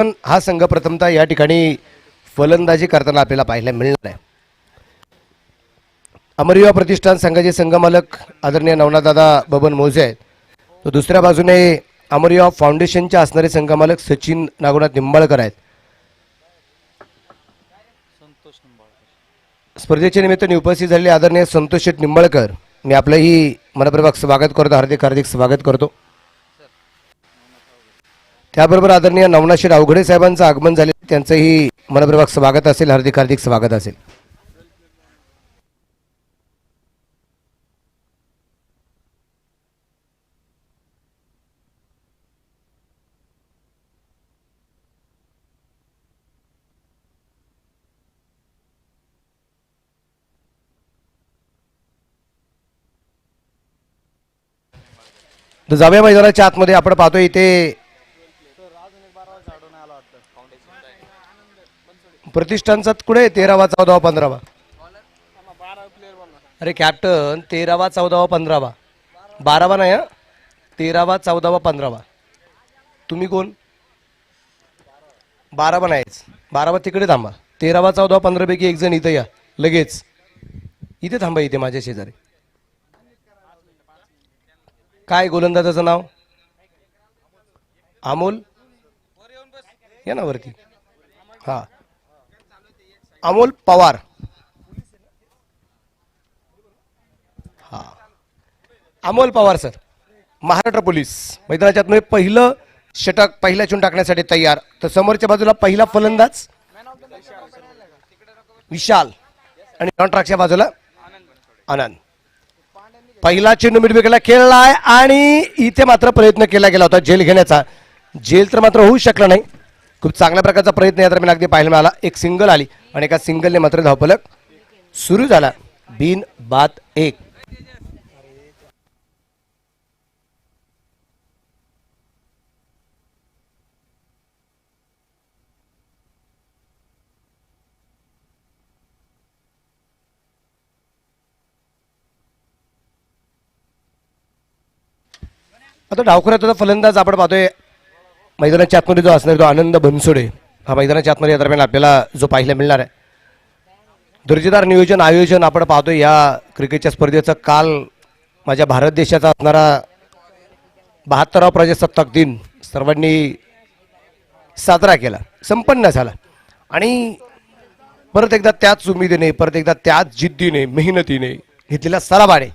पण हा संघ प्रथमतः या ठिकाणी फलंदाजी करताना आपल्याला पाहायला मिळणार आहे. अमर युवा प्रतिष्ठान संघाचे संघमालक आदरणीय नवनाथदादा बबन मोजे आहेत. तो दुसऱ्या बाजूने अमर युवा फाउंडेशनचे असणारे संघमालक सचिन नागोनाथ निंबाळकर आहेत. स्पर्धेच्या निमित्ताने उपस्थित झालेले आदरणीय संतोष शेठ निंबाळकर, मी आपलंही मनपूर्वक स्वागत करतो, हार्दिक हार्दिक स्वागत करतो. त्याबरोबर आदरणीय नवनाथ शेठ अवघडे साहेबांचं आगमन झाले, त्यांचंही मनपूर्वक स्वागत असेल, हार्दिक हार्दिक स्वागत असेल. तर जाऊया मैदानाच्या आतमध्ये. आपण पाहतोय इथे प्रतिष्ठानचा कुठे 13वा 14वा 15वा, अरे कॅप्टन 13वा 14वा 15वा, 12वा नाही, 13वा 14वा 15वा. तुम्ही कोण? 12वा नाहीच, 12वा तिकडे थांबा. 13वा 14वा 15 पैकी एक जण इथे या लगेच, इथे थांबा, इथे माझ्या शेजारी. काय गोलंदाजाचं नाव? अमोल, या ना वरती. हा, अमोल पवार. हा, अमोल पवार सर, महाराष्ट्र पोलीस. मैदानाच्या आतमध्ये पहिलं षटक पहिल्या चून टाकण्यासाठी तयार. तर समोरच्या बाजूला पहिला फलंदाज विशाल आणि कॉन्ट्रॅक्टच्या बाजूला आनंद. पहिला चेंडू मिड विकेटला खेळलाय आणि इथे मात्र प्रयत्न केला गेला होता झेल घेण्याचा. झेल तर मात्र होऊ शकला नाही. खूप चांगल्या प्रकारचा प्रयत्न या दरम्यान अगदी पाहायला मिळाला. एक सिंगल आली आणि एका सिंगलने मात्र धावफलक सुरू झाला. बिन बाद एक. आता डावखुऱ्याचा फलंदाज आपण पाहतोय मैदानाच्या आतमध्ये जो असणार तो आनंद बनसोडे. हा मैदानाच्या आतमध्ये या दरम्यान आपल्याला जो पाहायला मिळणार आहे. दर्जेदार नियोजन आयोजन आपण पाहतोय. या क्रिकेटच्या स्पर्धेचं काल माझ्या भारत देशाचा असणारा 72वा प्रजासत्ताक दिन सर्वांनी साजरा केला, संपन्न झाला. आणि परत एकदा त्याच उमेदीने, परत एकदा त्याच जिद्दीने, मेहनतीने घेतलेल्या सरावाने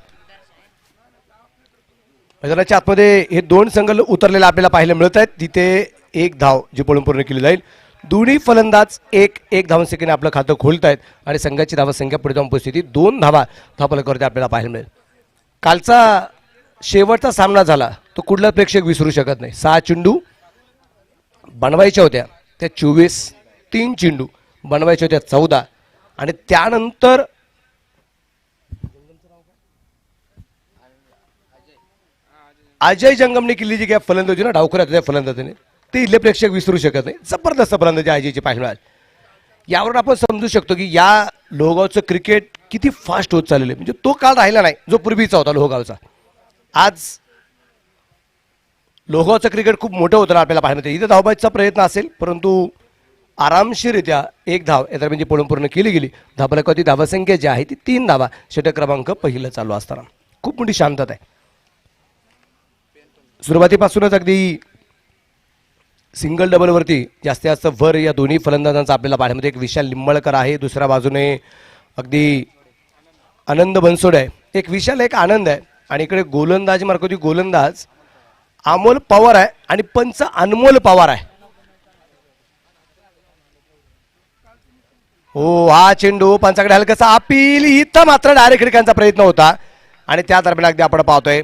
मैदानाच्या आतमध्ये हे दोन संघ उतरलेले आपल्याला पाहायला मिळत आहेत. तिथे एक धाव जी पळून पूर्ण केली जाईल. दोन्ही फलंदाज एक एक धावसंख्येने आपलं खातं खोलत आहेत आणि संघाची धावसंख्या पुढे जाऊन पोहोचली 2 धावा धावफलकावरती आपल्याला पाहायला मिळेल. कालचा शेवटचा सामना झाला तो कुठला प्रेक्षक विसरू शकत नाही. 6 चेंडू बनवायच्या होत्या, त्या 24, 3 चेंडू बनवायच्या होत्या 14 आणि त्यानंतर अजय जंगमने केली जी काय फलंदाजी ना डावखुऱ्यात फलंदाजीने, ते इथले प्रेक्षक विसरू शकत नाही. जबरदस्त फलंदाजी अजयची पाहायला मिळाली. यावरून आपण समजू शकतो की या लोहगावचं क्रिकेट किती फास्ट होत चाललेलं आहे. म्हणजे तो काळ राहिला नाही जो पूर्वीचा होता लोहगावचा. आज लोहगावचं क्रिकेट खूप मोठं होतं आपल्याला पाहायला मिळतं. इथे धावबाजीचा प्रयत्न असेल परंतु आरामशीररित्या एक धाव या दरम्यान पूर्ण पूर्ण केली गेली. धावफलकावरती धावसंख्या जी आहे ती 3 धावा. षटक क्रमांक पहिलं चालू असताना खूप मोठी शांतता आहे. सुरुवातीपासूनच अगदी सिंगल डबलवरती जास्तीत जास्त भर या दोन्ही फलंदाजांचा आपल्याला पाहण्यामध्ये. एक विशाल निंबाळकर आहे, दुसऱ्या बाजूने अगदी आनंद बनसोड आहे. एक विशाल एक आनंद आहे आणि इकडे गोलंदाज मार्फत गोलंदाज अमोल पवार आहे आणि पंच अनमोल पवार आहे. हो, हा चेंडू पंचाकडे हलकासा अपील. इथं मात्र डायरेक्ट खिडक्यांचा प्रयत्न होता आणि त्या दरम्यान अगदी आपण पाहतोय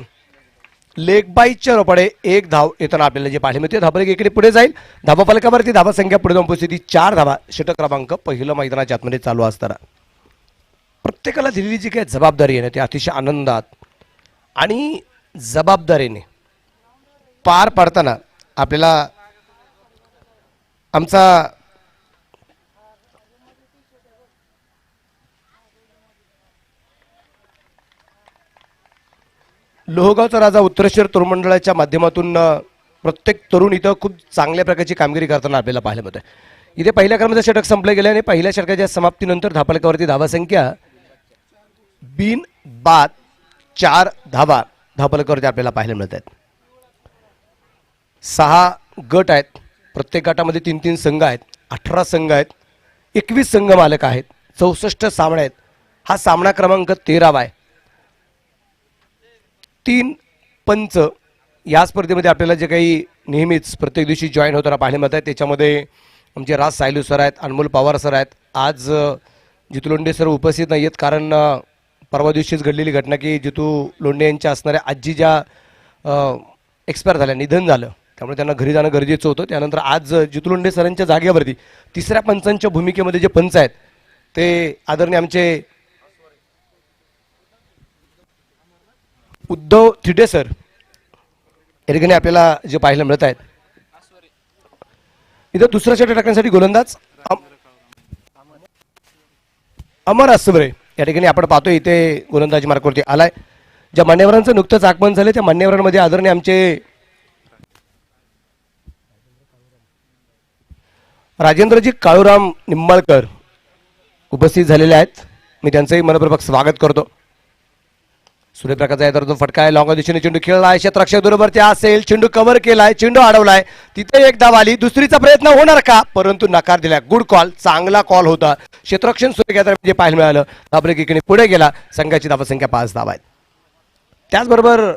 लेग बाईच्या रोपाडे एक धाव येताना आपल्याला जे पाहायला मिळते. धावफलक इकडे पुढे जाईल. धावफलकावरती धावसंख्या पुढे जाऊन पोहोचली 4 धावा. षटक क्रमांक पहिलं मैदानाच्या आतमध्ये चालू असताना प्रत्येकाला दिलेली जी काही जबाबदारी आहे ना ती अतिशय आनंदात आणि जबाबदारीने पार पाडताना आपल्याला आमचा लोहगावचा राजा उत्तरेश्वर तरुण मंडळाच्या माध्यमातून प्रत्येक तरुण इथं खूप चांगल्या प्रकारची कामगिरी करताना आपल्याला पाहायला मिळत आहे. इथे पहिल्या क्रमांकाचं षटक संपलं गेलं आणि पहिल्या षटकाच्या समाप्तीनंतर धापलकावरती धावासंख्या बिन बाद 4 धावा धापलकावरती आपल्याला पाहायला मिळत आहेत. 6 गट आहेत, प्रत्येक गटामध्ये 3-3 संघ आहेत, 18 संघ आहेत, 21 संघ मालक आहेत, 64 सामने आहेत. हा सामना क्रमांक 13 आहे. 3 पंच या स्पर्धेमध्ये आपल्याला जे काही नेहमीच प्रत्येक दिवशी जॉईन होताना पाहायला मिळत आहे त्याच्यामध्ये आमचे राज सायलू सर आहेत, अनमोल पवार सर आहेत. आज जितू लोंढे सर उपस्थित नाही आहेत कारण परवा दिवशीच घडलेली घटना की जितू लोंढे यांच्या असणाऱ्या आजी ज्या एक्सपायर झाल्या, निधन झालं, त्यामुळे त्यांना घरी जाणं गरजेचं होतं. त्यानंतर आज जितू लोंढे सरांच्या जागेवरती तिसऱ्या पंचांच्या भूमिकेमध्ये जे पंच आहेत ते आदरणीय आमचे उद्धव थिटे सर या ठिकाणी आपल्याला जे पाहायला मिळत आहेत. इथं दुसरा षटक टाकण्यासाठी गोलंदाज अमर असवरे या ठिकाणी आपण पाहतोय इथे गोलंदाजी मार्कवरती आलाय. ज्या मान्यवरांचं नुकतंच आगमन झाले त्या मान्यवरांमध्ये आदरणीय आमचे राजेंद्रजी काळूराम निंबाळकर उपस्थित झालेले आहेत. मी त्यांचंही मनपूर्वक स्वागत करतो. सूर्यप्रकाशचा आहे तर तो फटका आहे, लॉंग दिशेने चेंडू खेळलाय, क्षेत्ररक्षक बरोबर ते असेल, चेंडू कव्हर केलाय, चेंडू अडवलाय, तिथे एक धाव आली, दुसरीचा प्रयत्न होणार का, परंतु नकार दिला. गुड कॉल, चांगला कॉल होता. क्षेत्ररक्षण सूर्यप्रकाश जे पाहायला मिळालं धाबरे एकीने पुढे गेला. संघाची धावसंख्या 5 धावा आहेत. त्याचबरोबर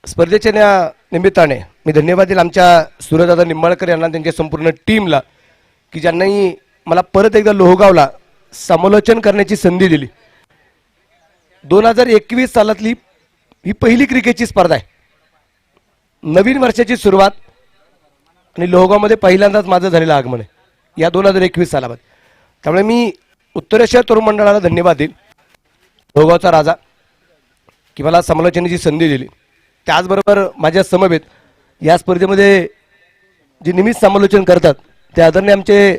स्पर्धेच्या निमित्ताने मी धन्यवाद देईल आमच्या सूर्यदादा निंबाळकर यांना, त्यांच्या संपूर्ण टीमला की ज्यांनी मला परत एकदा लोहगावला समालोचन करण्याची संधी दिली. 2021 सालातली ही पहिली क्रिकेटची स्पर्धा आहे, नवीन वर्षाची सुरुवात आणि लोहगावमध्ये पहिल्यांदाच माझं झालेलं आगमन आहे या 2021 सालामध्ये. त्यामुळे मी उत्तरेश्वर तरुण मंडळाला धन्यवाद देईल, लोहगावचा राजा, की मला समालोचनाची संधी दिली. त्याचबरोबर माझ्या समवेत या स्पर्धेमध्ये जे नेहमीच समालोचन करतात ते आदरणीय आमचे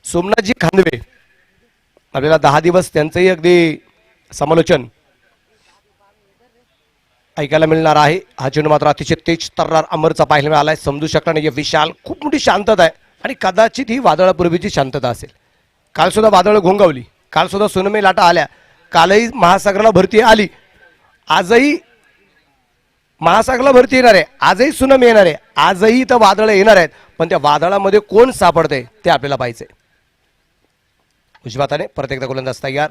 सोमनाथजी खांदवे, आपल्याला 10 दिवस त्यांचंही अगदी समालोचन ऐकायला मिळणार आहे. हा चेंडू मात्र अतिशय तेज तर्रार अमरचा पाहायला मिळालाय, समजू शकला नाही. विशाल, खूप मोठी शांतता आहे आणि कदाचित ही वादळापूर्वीची शांतता असेल. काल सुद्धा वादळ घोंगावली, काल सुद्धा सुनामी लाटा आल्या, कालही महासागराला भरती आली, आजही महासागराला भरती येणार आहे, आजही सुनामी येणार आहे, आजही इथं वादळ येणार आहेत. पण त्या वादळामध्ये कोण सापडते ते आपल्याला पाहिजे. उजवाताने परत एकदा गोलंदाज तयार.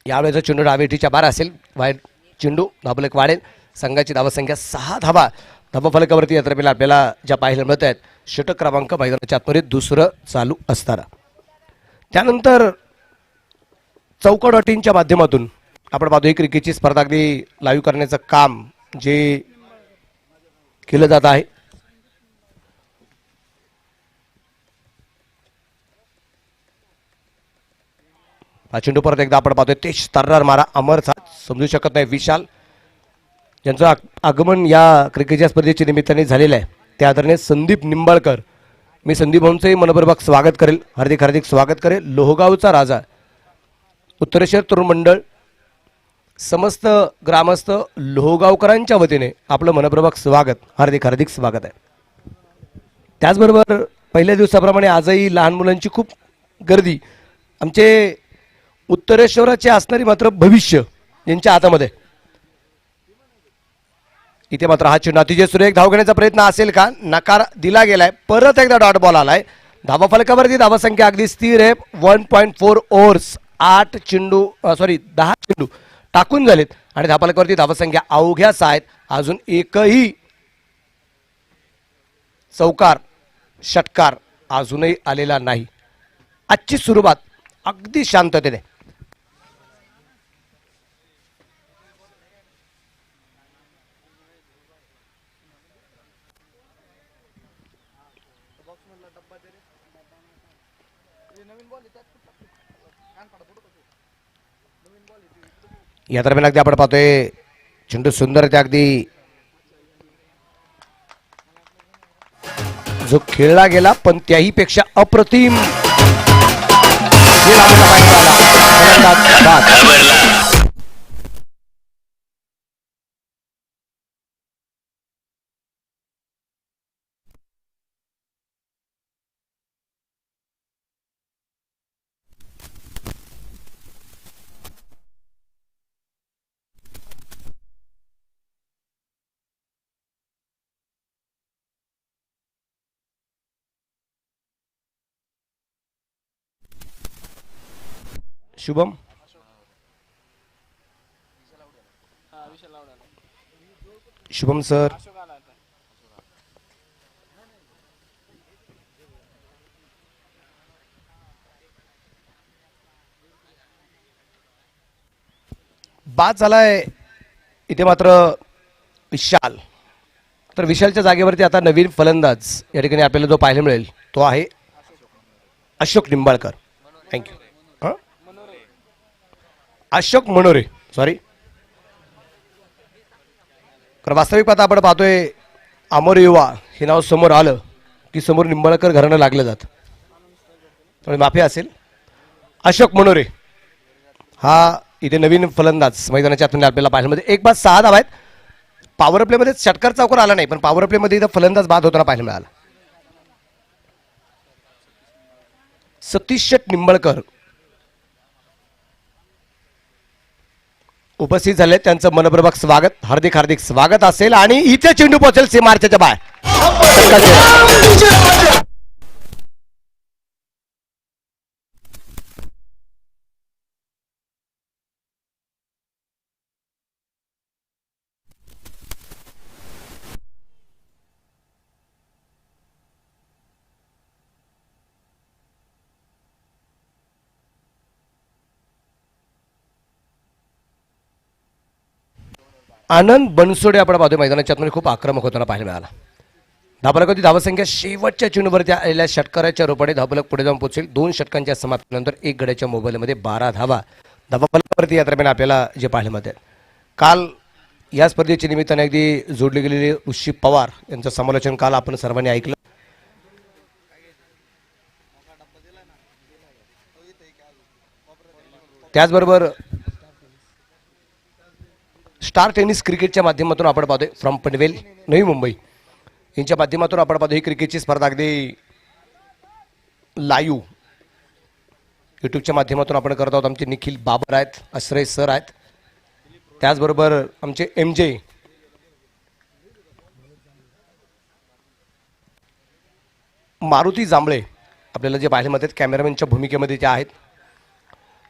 यावेळेचा चेंडू डावेटीच्या बार असेल, वाईट चेंडू, धावफलक वाढेल. संघाची धावसंख्या 6 धावा धावफलकावरती या तर्फेला आपल्याला ज्या पाहायला मिळत आहेत. षटक क्रमांक मैदानाच्या आतमध्ये दुसरं चालू असताना त्यानंतर चौका.inच्या माध्यमातून आपण पाहतो ही क्रिकेटची स्पर्धा अगदी लाईव्ह करण्याचं काम जे केलं जात आहे. हा चेंडू परत एकदा आपण पाहतोय, तेज तर्रार मारा अमरचा, समजू शकत नाही. विशाल यांचं आगमन या क्रिकेटच्या स्पर्धेच्या निमित्ताने झालेलं आहे. त्या आदरणीय संदीप निंबाळकर, मी संदीप भाऊंचंही मनपूर्वक स्वागत करेल, हार्दिक हार्दिक स्वागत करेल. लोहगावचा राजा, उत्तरेश्वर तरुण मंडळ, समस्त ग्रामस्थ लोहगावकरांच्या वतीने आपलं मनपूर्वक स्वागत, हार्दिक हार्दिक स्वागत आहे. त्याचबरोबर पहिल्या दिवसाप्रमाणे आजही लहान मुलांची खूप गर्दी, आमचे उत्तरेश्वराचे असणारी मात्र भविष्य यांच्या हातामध्ये. इथे मात्र हा चेंडू अतिशय सुरेख धाव घेण्याचा प्रयत्न असेल का, नकार दिला गेलाय. परत एकदा डॉट बॉल आलाय. धावा फलकावरती धावसंख्या अगदी स्थिर आहे. 1.4 ओव्हर्स, 10 चेंडू टाकून झालेत आणि धावफलकावरती धावसंख्या अवघ्या 6 आहेत. अजून एकही चौकार षटकार अजूनही आलेला नाही. आजची सुरुवात अगदी शांततेने. या दरम्यान अगदी आपण पाहतोय चेंडू सुंदर त्या अगदी जो खेळला गेला पण त्याही पेक्षा अप्रतिम शुभम शुभम सर बाद झालाय इथे मात्र विशाल. तर विशालच्या जागेवरती आता नवीन फलंदाज या ठिकाणी आपल्याला जो पाहायला मिळेल तो आहे अशोक निंबाळकर. थँक्यू. अशोक मनोरे सॉरी. तर वास्तविक पाहता आपण पाहतोय अमर युवा हे नाव समोर आलं की समोर निंबाळकर घराणं लागलं जातं. त्यामुळे माफी असेल. अशोक मनोरे हा इथे नवीन फलंदाज मैदानाच्या आतमध्ये आपल्याला पाहायला मध्ये 1 बाद 6 धावा आहेत. पॉवर प्ले मध्ये षटकार चौकार आला नाही पण पॉवर प्ले मध्ये इथं फलंदाज बाद होताना पाहायला मिळाला. सतीश शेट निंबाळकर उपस्थित झाले. त्यांचं मनपूर्वक स्वागत हार्दिक हार्दिक स्वागत असेल आणि इथे चेंडू पोहोचेल सीमारेषेच्या बाहेर. आनंद बनसोडे आपण पाहतोय मैदानाच्या आतमध्ये खूप आक्रमक होताना पाहायला मिळाला. धाबलक होती. धावसंख्या शेवटच्या चेंडूवरती आलेल्या षटकाराच्या रूपाने धाबलक पुढे जाऊन पोहोचेल. 2 षटकांच्या समाप्तीनंतर 1 गड्याच्या मोबाईलमध्ये 12 धावा धाबलकावरती या दरम्यान आपल्याला जे पाहायला मिळते. काल या स्पर्धेच्या निमित्ताने अगदी जोडले गेलेले ऋषी पवार यांचं समालोचन काल आपण सर्वांनी ऐकलं. त्याचबरोबर स्टार टेनिस क्रिकेटच्या माध्यमातून आपण पाहतोय फ्रॉम पनवेल नवी मुंबई यांच्या माध्यमातून आपण पाहतो ही क्रिकेटची स्पर्धा अगदी लाईव्ह यूट्यूबच्या माध्यमातून आपण करत आहोत. आमचे निखिल बाबर आहेत, आश्रय सर आहेत, त्याचबरोबर आमचे MJ मारुती जांभळे आपल्याला जे पाहायला मिळतात कॅमेरामॅनच्या भूमिकेमध्ये ते आहेत.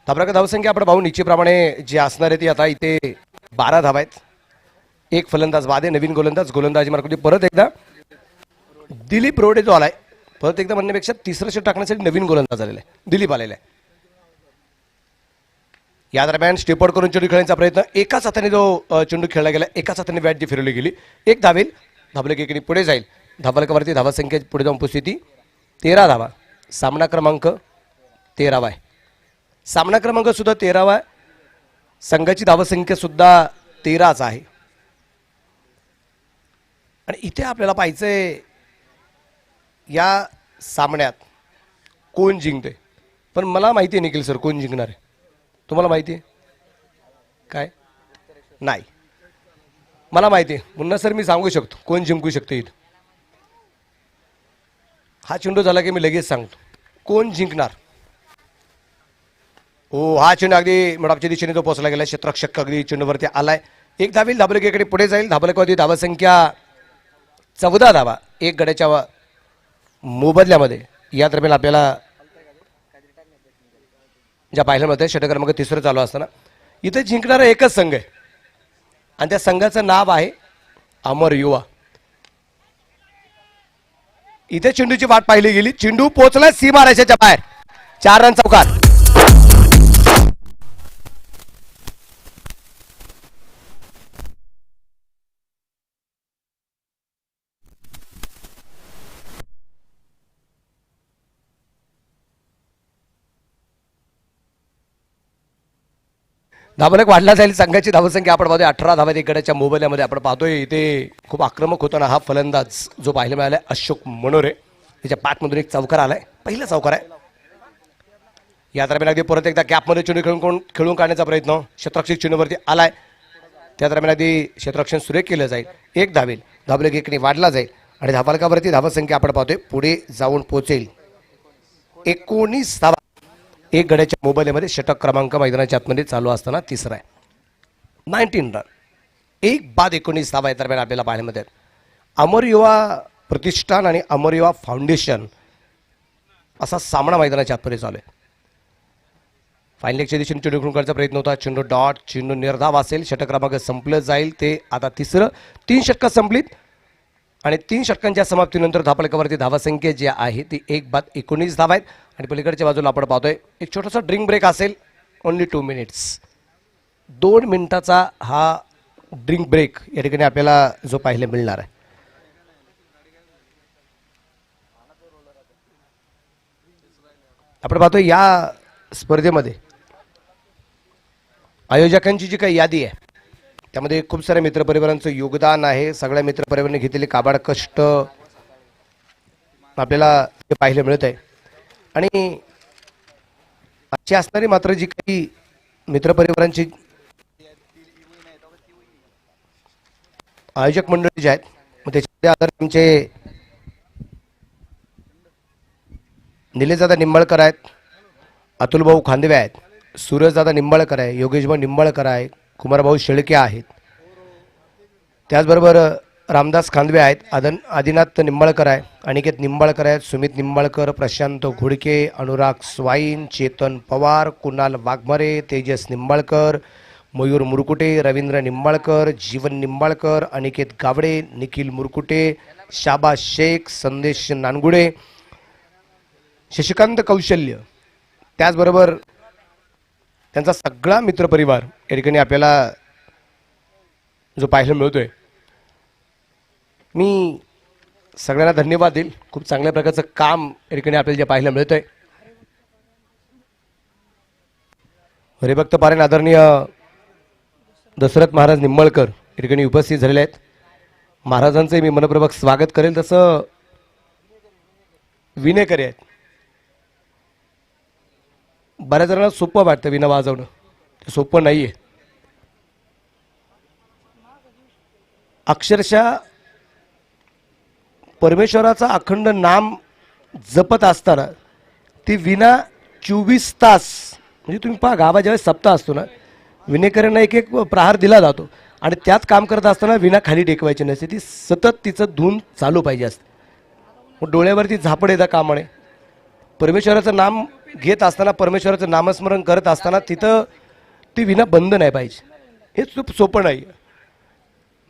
धाबराका धावसंख्या आपण पाहू निश्चितप्रमाणे जे असणार आहे ती आता इथे 12 धावा आहेत. 1 फलंदाज वादे नवीन गोलंदाजी मार्ग परत एकदा दिलीप रोडे जो आलाय परत एकदा म्हणण्यापेक्षा तिसरं षट टाकण्यासाठी नवीन गोलंदाज आलेला आहे दिलीप आलेला आहे. या दरम्यान स्टेपआउट करून चेंडू खेळण्याचा प्रयत्न. एकाच हाताने जो चेंडू खेळला गेला एकाच हाताने बॅट जी फिरवली गेली. 1 धावेल. धाबलक एकडे पुढे जाईल. धाबलकावरती धावासंख्या पुढे जाऊन उपस्थिती 13 धावा. सामना क्रमांक 13 आहे. सामना क्रमांक सुद्धा 13 आहे. संघाची धावसंख्या सुद्धा 13च आहे. आणि इथे आपल्याला पाहायचंय या सामन्यात कोण जिंकते. पण मला माहिती आहे निखिल सर कोण जिंकणार आहे. तुम्हाला माहिती आहे काय? नाही मला माहिती आहे. मुन्ना सर मी सांगू शकतो कोण जिंकू शकते इथं. हा चेंडू झाला की मी लगेच सांगतो कोण जिंकणार. हो हा चेंडू अगदी मडापच्या दिशेने तो पोहोचला गेला. क्षेत्ररक्षक अगदी चेंडूवरती आलाय. 1 धावेल. धाबलक एकडे पुढे जाईल. धाबलकवरती धावसंख्या 14 धावा 1 गड्याच्या मोबदल्यामध्ये या दरम्यान आपल्याला ज्या पाहायला मिळतं षटक क्रमांक 3 चालू असताना इथे जिंकणारा एकच संघ आहे आणि त्या संघाचं नाव आहे अमर युवा. इथे चेंडूची वाट पाहिली गेली. चेंडू पोहोचला सीमारेषेच्या बाहेर. 4 रन चौकार. धाबलक वाढला जाईल. संघाची धावसंख्या आपण पाहतोय 18 धावा 1 गड्याच्या मोबाईलमध्ये आपण पाहतोय. इथे खूप आक्रमक होताना हा फलंदाज जो पाहायला मिळालाय अशोक मनोरे. त्याच्या पाठमधून एक चौकार आलाय. पहिला चौकार आहे. या दरम्यान अगदी परत एकदा कॅपमध्ये चेंडू खेळून काढण्याचा प्रयत्न. क्षेत्ररक्षक चेंडूवरती आलाय. त्या दरम्यान अगदी क्षेत्ररक्षण सुरेख केलं जाईल. 1 धावेल. धाबलक एकडे वाढला जाईल आणि धाबलकावरती धावसंख्या आपण पाहतोय पुढे जाऊन पोहोचेल 19 धावा 1 गड्याच्या मोबाईलमध्ये. षटक क्रमांक मैदानाच्या आतमध्ये चालू असताना 3रा आहे. 19 रन 1 बाद 19 धावा या दरम्यान आपल्याला पाहायला मिळतात. अमर युवा प्रतिष्ठान आणि अमर युवा फाउंडेशन असा सामना मैदानाच्या आतमध्ये चालू आहे. फायनल दिशेने चेंडू घेऊन करण्याचा प्रयत्न होता. चेंडू डॉट, चेंडू निर्धाव असेल. षटक क्रमांक संपलं जाईल. ते आता तिसरं. 3 षटकं संपलीत आणि 3 षटकांच्या समाप्तीनंतर धावफलकावरती धावसंख्या जी आहे ती 1-19 धावा आहेत. आणि पलीकडच्या बाजूला आपण पाहतोय एक छोटासा ड्रिंक ब्रेक असेल. Only 2 minutes. 2 मिनिटाचा हा ड्रिंक ब्रेक या ठिकाणी आपल्याला जो पाहायला मिळणार आहे. आपण पाहतोय या स्पर्धेमध्ये आयोजकांची जी काही यादी आहे त्यामध्ये खूप साऱ्या मित्रपरिवारांचं योगदान आहे. सगळ्या मित्रपरिवारांनी घेतलेले काबाड कष्ट आपल्याला पाहायला मिळत आहे. आणि अशी असणारी मात्र जी काही मित्रपरिवारांची आयोजक मंडळी जे आहेत मग त्याच्यामध्ये आधार आमचे निलेशदादा निंबाळकर आहेत, अतुलभाऊ खांदवे आहेत, सूरजदादा निंबाळकर आहे, योगेशभाऊ निंबाळकर आहे, कुमारभाऊ शेळके आहेत, त्याचबरोबर रामदास खांदवे आहेत, आदिनाथ निंबाळकर आहे, अनिकेत निंबाळकर आहेत, सुमित निंबाळकर, प्रशांत घोडके, अनुराग स्वाईन, चेतन पवार, कुणाल वाघमारे, तेजस निंबाळकर, मयूर मुरकुटे, रवींद्र निंबाळकर, जीवन निंबाळकर, अनिकेत गावडे, निखिल मुरकुटे, शाबा शेख, संदेश नानगुडे, शशिकांत कौशल्य, त्याचबरोबर त्यांचा सगळा मित्रपरिवार या ठिकाणी आपल्याला जो पाहायला मिळतोय. मी सगळ्यांना धन्यवाद देईल. खूप चांगल्या प्रकारचं काम या ठिकाणी आपल्याला जे पाहायला मिळतंय. हरिभक्त पारायण आदरणीय दशरथ महाराज निंबाळकर या ठिकाणी उपस्थित झालेले आहेत. महाराजांचे मी मनपूर्वक स्वागत करेल. तसं विनेकरी आहेत. बऱ्याच जणांना सोपं वाटतं विणा वाजवणं, ते सोपं नाही आहे. अक्षरशः परमेश्वराचा अखंड नाम जपत असताना ती विणा 24 तास म्हणजे तुम्ही पहा गावा ज्यावेळेस सप्ताह असतो ना विनेकऱ्यांना एक एक प्रहार दिला जातो आणि त्यात काम करत असताना विणा खाली टेकवायची नसते. ती सतत तिचं धून चालू पाहिजे असते. मग डोळ्यावरती झापड येता कामा नये. परमेश्वराचं नाम घेत असताना परमेश्वराचं नामस्मरण करत असताना तिथं ती विणा बंद नाही पाहिजे. हे खूप सोपं नाही.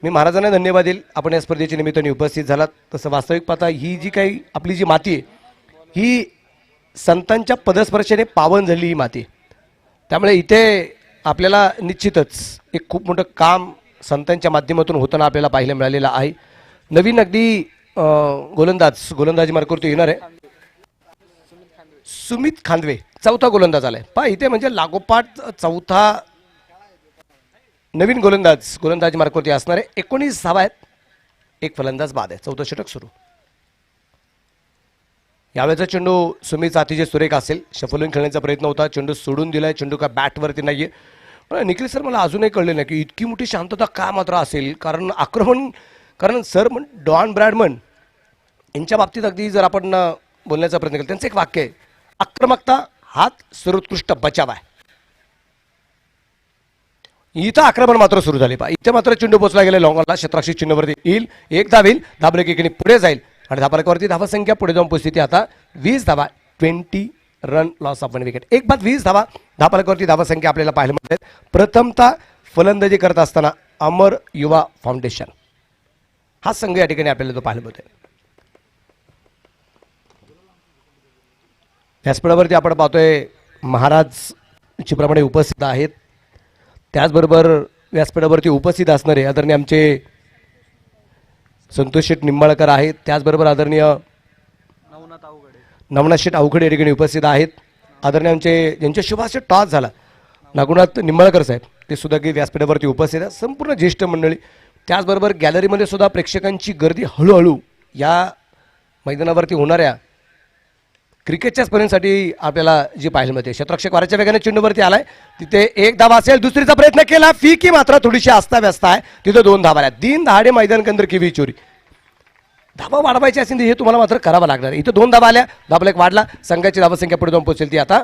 मी महाराजांना धन्यवाद देईल. आपण या स्पर्धेच्या निमित्ताने उपस्थित झालात. तसं वास्तविक पाहता ही जी काही आपली जी माती आहे ही संतांच्या पदस्पर्शाने पावन झालेली ही माती. त्यामुळे इथे आपल्याला निश्चितच एक खूप मोठं काम संतांच्या माध्यमातून होताना आपल्याला पाहायला मिळालेलं आहे. नवीन अगदी गोलंदाजी मार्गावरती येणार आहे सुमित खांदवे, चौथा गोलंदाज आलाय. पहा इथे म्हणजे लागोपाठ चौथा नवीन गोलंदाजी मार्गावरती असणार आहे. 19 धावा आहेत. एक फलंदाज बाद आहे. चौथं षटक सुरू. यावेळेचा चेंडू सुमित अतिशय सुरेख असेल. शफलून खेळण्याचा प्रयत्न होता. चेंडू सोडून दिलाय. चेंडू का बॅटवरती नाहीये. पण निखिल सर मला अजूनही कळले नाही की इतकी मोठी शांतता का मात्र असेल. कारण सर डॉन ब्रॅडमन यांच्या बाबतीत अगदी जर आपण बोलण्याचा प्रयत्न केला त्यांचं एक वाक्य आहे, आक्रमकता हात सर्वोत्कृष्ट बचाव आहे. इथं आक्रमण मात्र सुरू झाले. पहा इथे मात्र चेंडू पोचला गेला लॉंगॉनला. क्षेत्राक्षी चिन्हवरती येईल. एक धाव येईल. धाबरेक एकीने पुढे जाईल आणि धाबारकावरती धावा संख्या पुढे जाऊन पोहोचते आता 20 धावा. 20 रन लॉस ऑफ 1 विकेट. एक बाद 20 धावा. धाबारकावरती धावा संख्या आपल्याला पाहायला मिळते. प्रथमतः फलंदाजी करत असताना अमर युवा फाउंडेशन हा संघ या ठिकाणी आपल्याला तो पाहायला मिळतोय. व्यासपीठावरती आपण पाहतोय महाराज प्रमाणे उपस्थित आहेत. त्याचबरोबर व्यासपीठावरती उपस्थित असणारे आदरणीय आमचे संतोष शेठ निंबाळकर आहेत. त्याचबरोबर आदरणीय नवनाथ शेठ अवघडे या ठिकाणी उपस्थित आहेत. आदरणीय आमचे ज्यांच्या शुभाशय टॉस झाला नागुनाथ निंबाळकर साहेब ते सुद्धा की व्यासपीठावरती उपस्थित आहेत. संपूर्ण ज्येष्ठ मंडळी. त्याचबरोबर गॅलरीमध्ये सुद्धा प्रेक्षकांची गर्दी हळूहळू या मैदानावरती होणाऱ्या क्रिकेटच्या स्पर्धेसाठी आपल्याला जी पाहायला मिळते. क्षेत्ररक्षक वाऱ्याच्या वेगाने चेंडूवरती आलाय. तिथे एक धावा असेल. दुसरीचा प्रयत्न केला. फी मात्र थोडीशी अस्ताव्यस्त आहे. तिथे 2 धावा आल्या. 3 दहाडे मैदान केंद्र किवी चोरी. धावा वाढवायची असेल हे तुम्हाला मात्र करावं लागणार. इथं 2 धावा आल्या. धाबा एक वाढला. संघाची धावा संख्या पुढे जाऊन पोहोचेल ती आता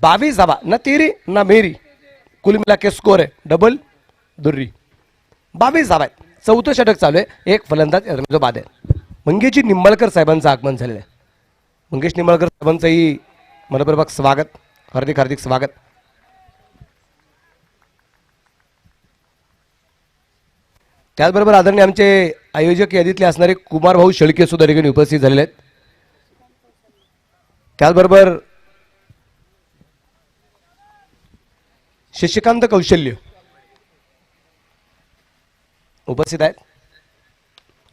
22 धावा. ना तेरी ना मेरी कुल मिला के स्कोर आहे डबल दुर्री 22 धावा आहेत. चौथं षटक चालू आहे. एक फलंदाज जो बाद आहे. मंगेशजी निंबाळकर साहेबांचं आगमन झालेलं आहे. मंगेश निंबाळकर साहेबांचंही मनपूर्वक स्वागत. हार्दिक स्वागत. त्याचबरोबर आदरणीय आमचे आयोजक यादीतले असणारे कुमार भाऊ शेळके सुद्धा ठिकाणी उपस्थित झालेले आहेत. त्याचबरोबर शशिकांत कौशल्य उपस्थित आहेत.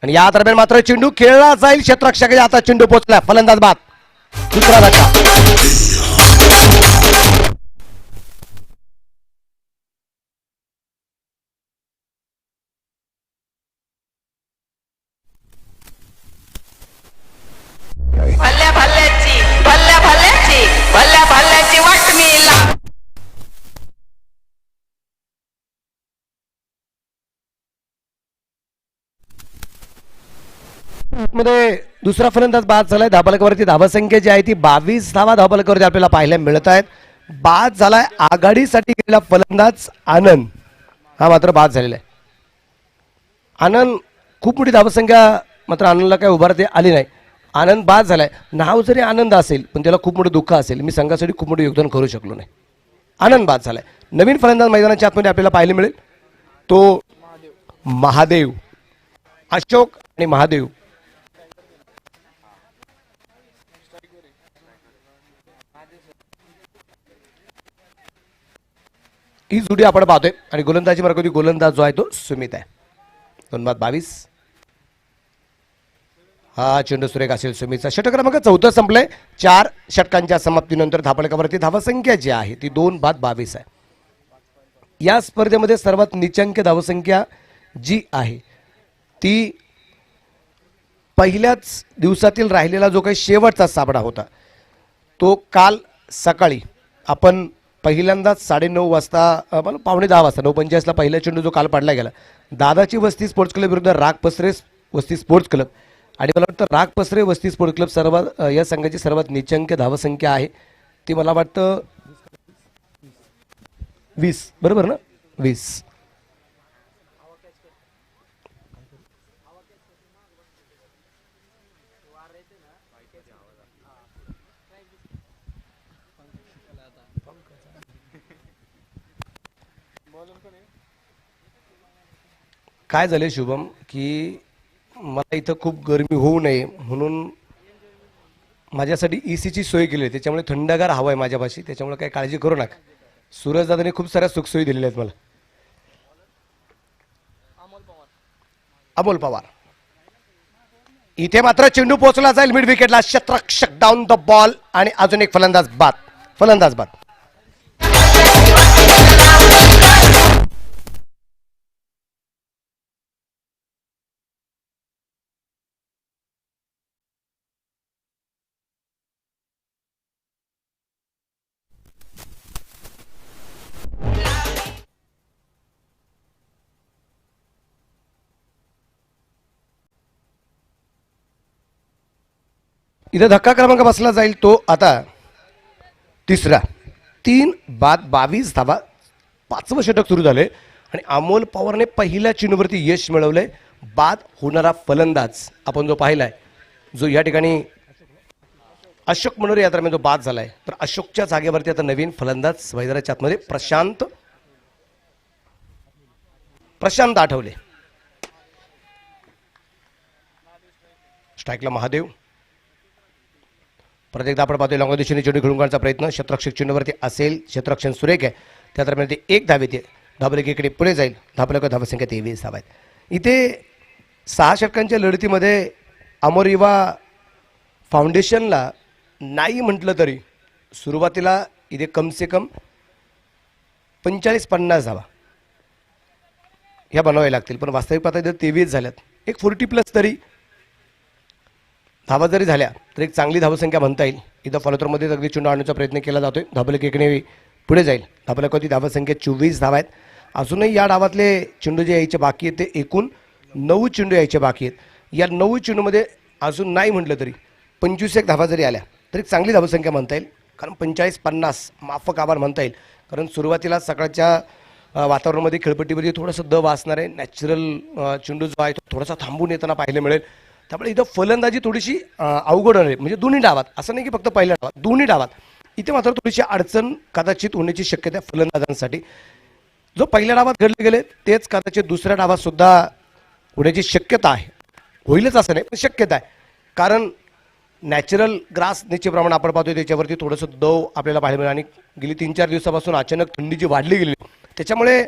आणि या दरम्यान मात्र चेंडू खेळला जाईल क्षेत्ररक्षकाच्या हातात. चेंडू पोहोचला, फलंदाज बाद, दुसरा धक्का. भल्ल्याची वाटणी मध्ये दुसरा फलंदाज बाद झालाय. धावफलकावरती धावसंख्या जी आहे ती 22 धावा धावफलकावरती आपल्याला पाहायला मिळत आहेत. बाद झालाय आघाडीसाठी गेलेला फलंदाज आनंद, हा मात्र बाद झालेला आहे. आनंद खूप मोठी धावसंख्या मात्र आनंदला काही उभारते आली नाही. आनंद बाद झालाय. नाव जरी आनंद असेल पण त्याला खूप मोठं दुःख असेल, मी संघासाठी खूप मोठं योगदान करू शकलो नाही. आनंद बाद झालाय. नवीन फलंदाज मैदानाच्या आतमध्ये आपल्याला पाहायला मिळेल, तो महादेव, अशोक आणि महादेव. ही जोडी आपण पाहतोय. आणि गोलंदाजी मार्गावरती गोलंदाज जो आहे तो सुमित आहे. 2-22. हा चेंडू सुरेख असेल सुमितचा. षटक क्रमांक 14 संपलंय. 4 षटकांच्या समाप्तीनंतर धावफलकावरती धावसंख्या जी आहे ती 2-22 आहे. या स्पर्धेमध्ये सर्वात निचंक धावसंख्या जी आहे ती पहिल्याच दिवसातील राहिलेला जो काही शेवटचा सामना होता तो काल सकाळी आपण पहिल्यांदाच 9:30 वाजता, 9:45 वाजता, 9:45ला पहिला चेंडू जो काल पाडला गेला दादाची वस्ती स्पोर्ट्स क्लब विरुद्ध राग पसरे वस्ती स्पोर्ट्स क्लब. आणि मला वाटतं राग पसरे वस्ती स्पोर्ट्स क्लब सर्वात या संघाची सर्वात निचंक धावसंख्या आहे ती मला वाटतं 20, बरोबर ना, 20. काय झाले शुभम की मला इथं खूप गरमी होऊ नये म्हणून माझ्यासाठी ECची सोय केली आहे. त्याच्यामुळे थंडगार हवा आहे माझ्यापाशी, त्याच्यामुळे काही काळजी करू नका. सूरज दादाने खूप साऱ्या सुखसोयी दिलेल्या आहेत मला. अमोल पवार इथे मात्र चेंडू पोहोचला जाईल मिड विकेटला. क्षेत्ररक्षक डाऊन द बॉल आणि अजून एक फलंदाज बाद. फलंदाज बाद. इथं धक्का क्रमांक बसला जाईल तो आता तिसरा. 3 बाद 22 धावा. 5वं षटक सुरू झाले आणि अमोल पवारने पहिल्या चेंडूवरती यश मिळवलंय. बाद होणारा फलंदाज आपण जो पाहिलाय, जो या ठिकाणी अशोक मनोरे या दरम्यान जो बाद झालाय, तर अशोकच्या जागेवरती आता नवीन फलंदाज मैदानाच्या आतमध्ये प्रशांत आठवले. स्ट्राईकला महादेव. परत एकदा आपण पाहतोय लॉंग दिशेने चेंडू खेळून काढण्याचा प्रयत्न. क्षेत्ररक्षक चेंडूवरती असेल, क्षेत्ररक्षण सुरेख आहे. त्या दरम्यान ते एक धाव येते. धावफलकाकडे पुढे जाईल. धावसंख्या 23 धावा आहेत. इथे 6 षटकांच्या लढतीमध्ये अमोरिवा फाउंडेशनला नाही म्हटलं तरी सुरुवातीला इथे कमसे कम 45-50 धावा ह्या बनवाव्या लागतील, पण वास्तविक पाहता इथे 23 झाल्यात. एक 40+ तरी धावा जरी झाल्या तर एक चांगली धावसंख्या म्हणता येईल. इथं फॉलोथ्रोमध्ये अगदी चेंडू आणण्याचा प्रयत्न केला जातोय. धावफलकाकडे पुढे जाईल. धावफलकावरती धावसंख्या 24 धावा आहेत. अजूनही या डावातले चेंडू जे यायचे बाकी आहेत ते एकूण 9 चेंडू यायचे बाकी आहेत. या 9 चेंडूमध्ये अजून नाही म्हटलं तरी 25 धावा जरी आल्या तरी चांगली धावसंख्या म्हणता येईल. कारण 45-50 माफक आभार म्हणता येईल. कारण सुरुवातीला सकाळच्या वातावरणामध्ये खेळपट्टीमध्ये थोडंसं दब असणार आहे. नॅचरल चेंडू जो आहे तो थोडासा थांबून येताना पाहायला मिळेल. त्यामुळे इथं फलंदाजी थोडीशी अवघड आहे. म्हणजे दोन्ही डावात, असं नाही की फक्त पहिल्या डावात, दोन्ही डावात इथे मात्र थोडीशी अडचण कदाचित होण्याची शक्यता आहे फलंदाजांसाठी. जो पहिल्या डावात घडले गेले तेच कदाचित दुसऱ्या डावात सुद्धा होण्याची शक्यता आहे. होईलच असं नाही पण शक्यता आहे. कारण नॅचरल ग्रास निश्चितप्रमाणे आपण पाहतोय त्याच्यावरती थोडंसं दव आपल्याला पाहायला मिळेल आणि गेली 3-4 दिवसापासून अचानक थंडी जी वाढली गेली त्याच्यामुळे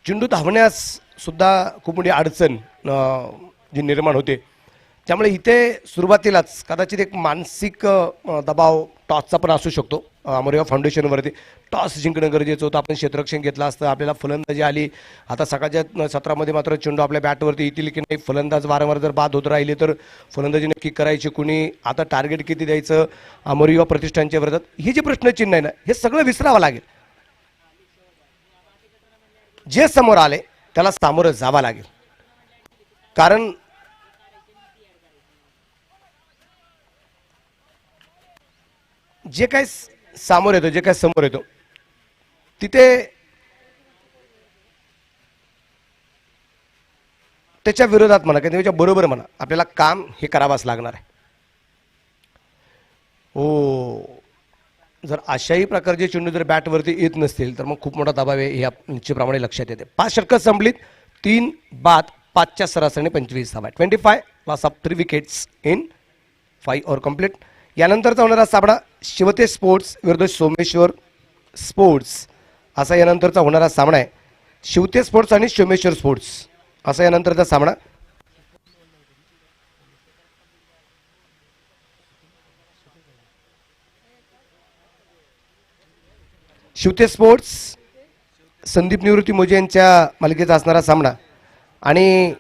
चेंडू धावण्यास सुद्धा खूप मोठी अडचण जी निर्माण होते. त्यामुळे इथे सुरुवातीलाच कदाचित एक मानसिक दबाव टॉसचा पण असू शकतो. अमोरिया फाउंडेशनवरती टॉस जिंकणं गरजेचं होतं. आपण क्षेत्ररक्षण घेतलं असतं, आपल्याला फलंदाजी आली. आता सकाळच्या सत्रामध्ये मात्र चेंडू आपल्या बॅटवरती येतील की नाही, फलंदाज वारंवार जर बाद होत राहिले तर फलंदाजी नक्की करायची कुणी, आता टार्गेट किती द्यायचं अमोरिया प्रतिष्ठानच्या विरोधात, हे जे प्रश्नचिन्ह आहे ना हे सगळं विसरावं लागेल. जे समोर आले त्याला सामोरं जावं लागेल. कारण जे काय समोर येतो, जे काय समोर येतो तिथे त्याच्या विरोधात म्हणा किंवा त्याच्या बरोबर म्हणा आपल्याला काम हे करावंच लागणार आहे. हो, जर अशाही प्रकारचे चेंडू जर बॅटवरती येत नसतील तर मग खूप मोठा दबाव आहे हे निश्चितप्रमाणे लक्षात येते. 5 षटकं संपलीत, 3 बाद, 5च्या सरासरीने 25 धावा, 25 loss of 3 wickets in 5 over complete. यानंतरचा होणारा सामना शिवतेज स्पोर्ट्स विरुद्ध सोमेश्वर स्पोर्ट्स असा यानंतरचा होणारा सामना आहे. शिवतेज स्पोर्ट्स आणि सोमेश्वर स्पोर्ट्स असा यानंतरचा सामना. शिवतेज स्पोर्ट्स संदीप निवृत्ती मोजे यांच्या मालिकेचा असणारा सामना आणि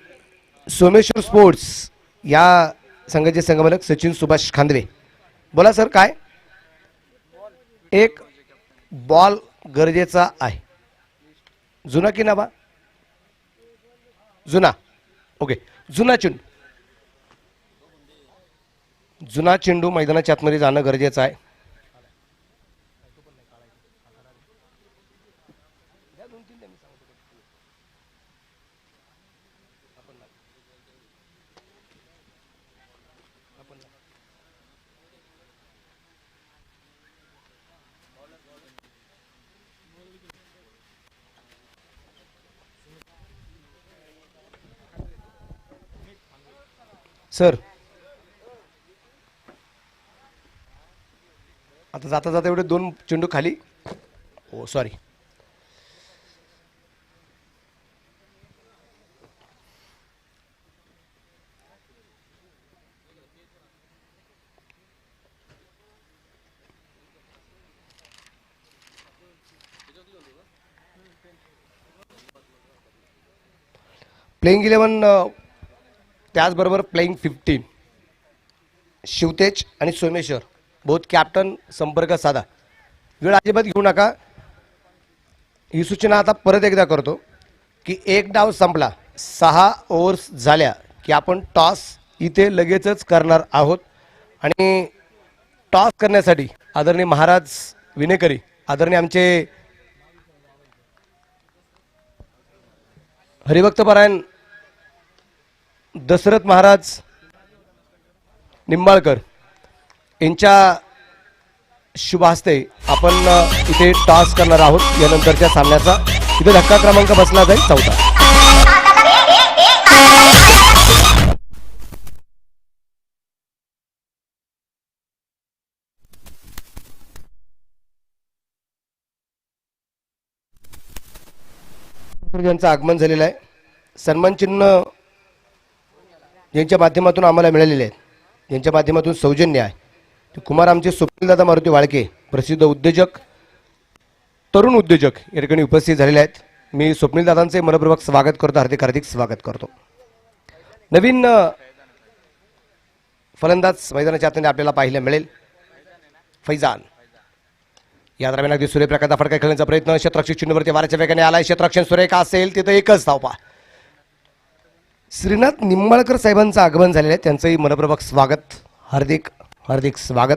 सोमेश्वर स्पोर्ट्स या संघाचे संघमालक सचिन सुभाष खांदवे. बोला सर, काय एक बॉल गरजेचा आहे. जुना की नवा? जुना. ओके, जुना चेंडू, जुना चेंडू मैदानाच्या आतमध्ये जाणं गरजेचं आहे. सर आता जाता जाता एवढे 2 चेंडू खाली. हो सॉरी. प्लेइंग 11 त्याचबरोबर प्लेइंग 15 शिवतेज आणि सोमेश्वर बोथ कॅप्टन संपर्क साधा. वेळ अजिबात घेऊ नका. ही सूचना आता परत एकदा करतो की एक डाव संपला, 6 ओव्हर्स झाल्या की आपण टॉस इथे लगेचच करणार आहोत. आणि टॉस करण्यासाठी आदरणीय महाराज विनेकरी, आदरणीय आमचे हरिभक्तपरायण दशरथ महाराज निंबाळकर यांच्या शुभ हस्ते आपण इथे टॉस करणार आहोत. यानंतरच्या सामन्याचा इथे धक्का क्रमांक बसला जाईल 4. ज्यांचं आगमन झालेलं आहे, सन्मान चिन्ह ज्यांच्या माध्यमातून आम्हाला मिळालेले आहेत, ज्यांच्या माध्यमातून सौजन्य आहे, ते कुमार आमचे स्वप्नीलदादा मारुती वाळके, प्रसिद्ध उद्योजक, तरुण उद्योजक या ठिकाणी उपस्थित झालेले आहेत. मी स्वप्नीलदादांचे मनपूर्वक स्वागत करतो, हार्दिक हार्दिक स्वागत करतो. नवीन फलंदाज मैदानाच्या आतमध्ये आपल्याला पाहायला मिळेल, फैजान. या दरम्यान अगदी सूर्यप्रकाशचा फटका खेळण्याचा प्रयत्न, क्षेत्ररक्षक चिन्हवरती वाराच्या वेगाने आलाय. क्षेत्ररक्षण सुरेख असेल तिथं एकच धाव पहा. श्रीनाथ निंबाळकर साहेबांचं आगमन झालेलं आहे, त्यांचंही मनपूर्वक स्वागत, हार्दिक हार्दिक स्वागत.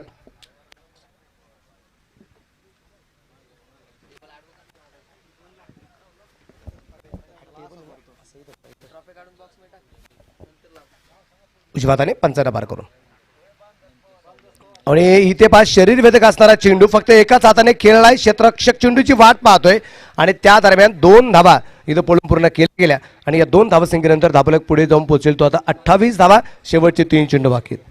उजव्या हाताने पंचांना पार करून आणि इथे पास शरीरवेदक असणारा चेंडू फक्त एकाच हाताने खेळलाय. क्षेत्ररक्षक चेंडूची वाट पाहतोय आणि त्या दरम्यान 2 धावा इथं पळून पूर्ण केल्या गेल्या आणि या 2 धावसंख्येनंतर धाबलक पुढे जाऊन पोहोचेल. तो आता 28 धावा, शेवटचे 3 चेंडू बाकी आहेत.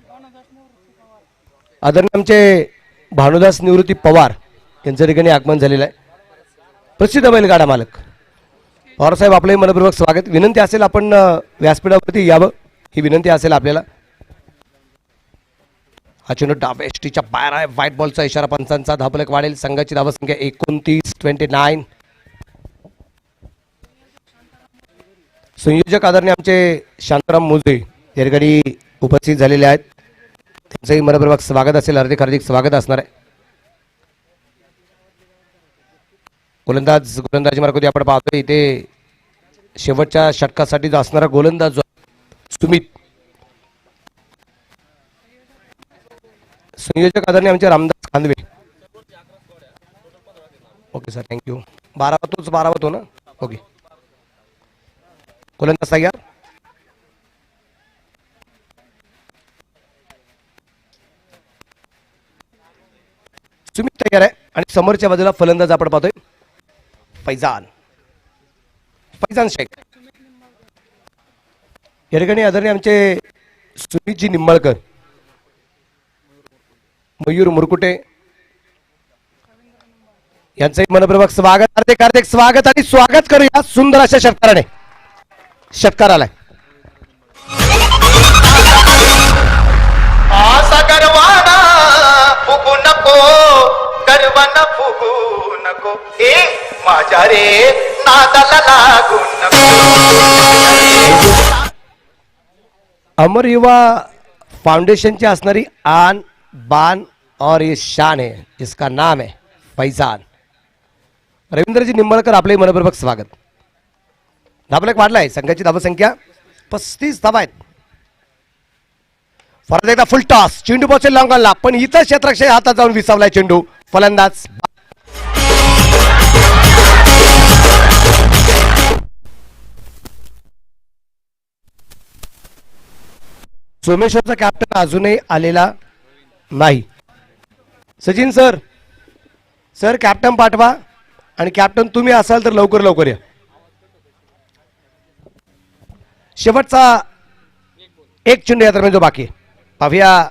आदरणीय आमचे भानुदास निवृत्ती पवार यांच्या ठिकाणी आगमन झालेलं आहे. प्रसिद्ध बैलगाडा मालक पवार साहेब, आपले मनपूर्वक स्वागत. विनंती असेल आपण व्यासपीठावरती यावं, ही विनंती असेल आपल्याला. हा चेंडू डाव्या एसटीच्या बाहेर आहे. व्हाईट बॉलचा इशारा पंचांचा. धाबलक वाढेल. संघाची धावसंख्या 29-29. संयोजक आदरणीय आमचे शांताराम मोजे या ठिकाणी उपस्थित झालेले आहेत. त्यांचंही मनपूर्वक स्वागत असेल, हार्दिक स्वागत असणार आहे. गोलंदाजी मार्ग आपण पाहतोय इथे शेवटच्या षटकासाठी जो असणारा गोलंदाज जो सुमित. संयोजक आदरणीय आमचे Ramdas Khandwe. Okay sir, thank you. 12 तो ना. ओके, गोलंदाज तयार. सुमित तयार आहे आणि समोरच्या बाजूला फलंदाज आपण पाहतोय फैजान शेख. या ठिकाणी आदरणीय आमचे सुमितजी निंबाळकर, मयूर मुरकुटे यांचंही मनपूर्वक स्वागत. हार्दिक स्वागत आणि स्वागत करूया सुंदर अशा षटकाराने. षटकार आलाय. फुगू नको, गर्वाना फुगू नको, ए माझ्या रे नादाला लागू नको. अमर युवा फाउंडेशनची असणारी आन बान और ये शान है, जिसका नाम है फैजान. रवींद्रजी निंबाळकर, आपले मनपूर्वक स्वागत. धाबलक वाढलाय. संघाची धावसंख्या 35 धावा आहेत. परत एकदा फुल टॉस. चेंडू पोहोचेल लॉंगॉनला, पण इथं क्षेत्ररक्षक हातात जाऊन विसावलाय चेंडू. फलंदाज सोमेश्वरचा कॅप्टन अजूनही आलेला नाही. सचिन सर कॅप्टन पाठवा आणि कॅप्टन तुम्ही असाल तर लवकर या. शेवटचा एक चेंडू या दरम्यान जो बाकी आहे, पाहूया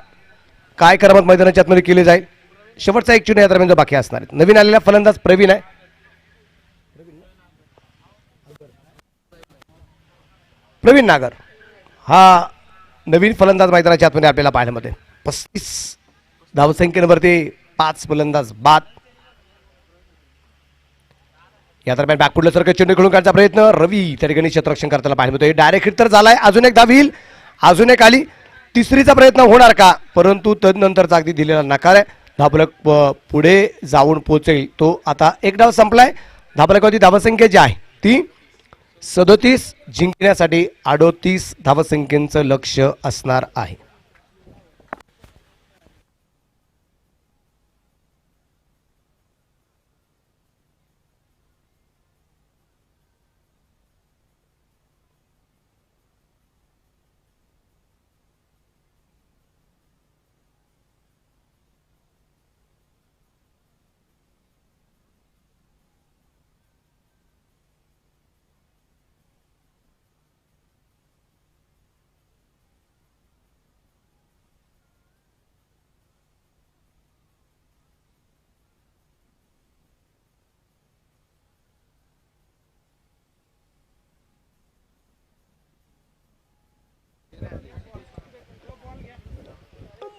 काय करामत मैदानाच्या आतमध्ये केली जाईल. शेवटचा एक चेंडू या दरम्यान जो बाकी असणार आहे. नवीन आलेला फलंदाज प्रवीण आहे. प्रवीण नागर हा नवीन फलंदाज मैदानाच्या आतमध्ये आपल्याला पाहायला मिळते. 35 धावसंख्येवरती 5 फलंदाज बाद. या दरम्यान बॅकफुटला सारखं चेंडू खेळून काढण्याचा प्रयत्न. रवी त्या ठिकाणी क्षेत्ररक्षण करताना पाहायला मिळतोय. डायरेक्ट हिट तर झालाय. अजून एक धाव येईल, अजून एक आली. तिसरीचा प्रयत्न होणार का, परंतु तदनंतरचा अगदी दिलेला नकार आहे. धाबलक पुढे जाऊन पोहोचेल. तो आता एक डाव संपलाय. धाबलकावरती धावसंख्या जी आहे ती 37, जिंकण्यासाठी 38 धावसंख्येचं लक्ष असणार आहे.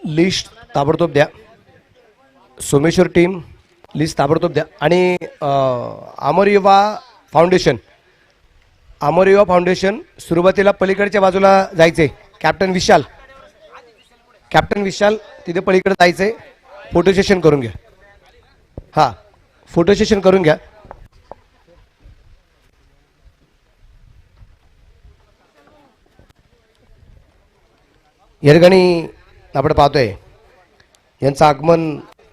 लिस्ट ताबडतोब द्या. सोमेश्वर टीम लिस्ट ताबडतोब द्या. आणि अमर युवा फाउंडेशन सुरुवातीला पलीकडच्या बाजूला जायचे. कॅप्टन विशाल तिथे पलीकडे जायचे. फोटो सेशन करून घ्या. हा, फोटो सेशन करून घ्या. या ठिकाणी आपण पाहतोय यांचं आगमन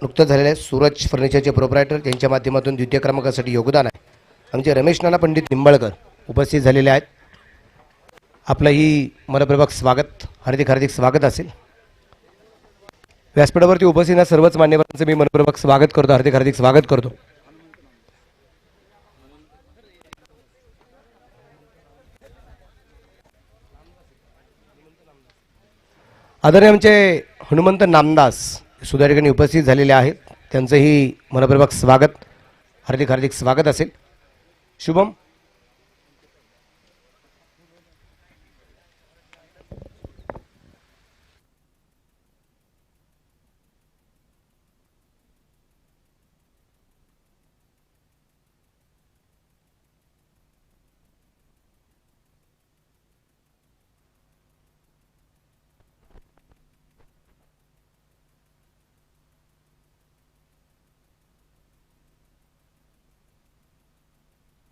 नुकतंच झालेलं आहे. सूरज फर्निचरचे प्रोप्रायटर, त्यांच्या माध्यमातून द्वितीय क्रमांकासाठी योगदान आहे. आमचे रमेश नाना पंडित निंबाळकर उपस्थित झालेले आहेत. आपलंही मनपूर्वक स्वागत, हार्दिक स्वागत असेल. व्यासपीठावरती उपस्थित असणाऱ्या सर्वच मान्यवरांचं मी मनपूर्वक स्वागत करतो, हार्दिक हार्दिक स्वागत करतो. आदरणीय आमचे हनुमंत नामदास सुद्धा या ठिकाणी उपस्थित झालेले आहेत, त्यांचंही मनपूर्वक स्वागत, हार्दिक हार्दिक स्वागत असेल. शुभम.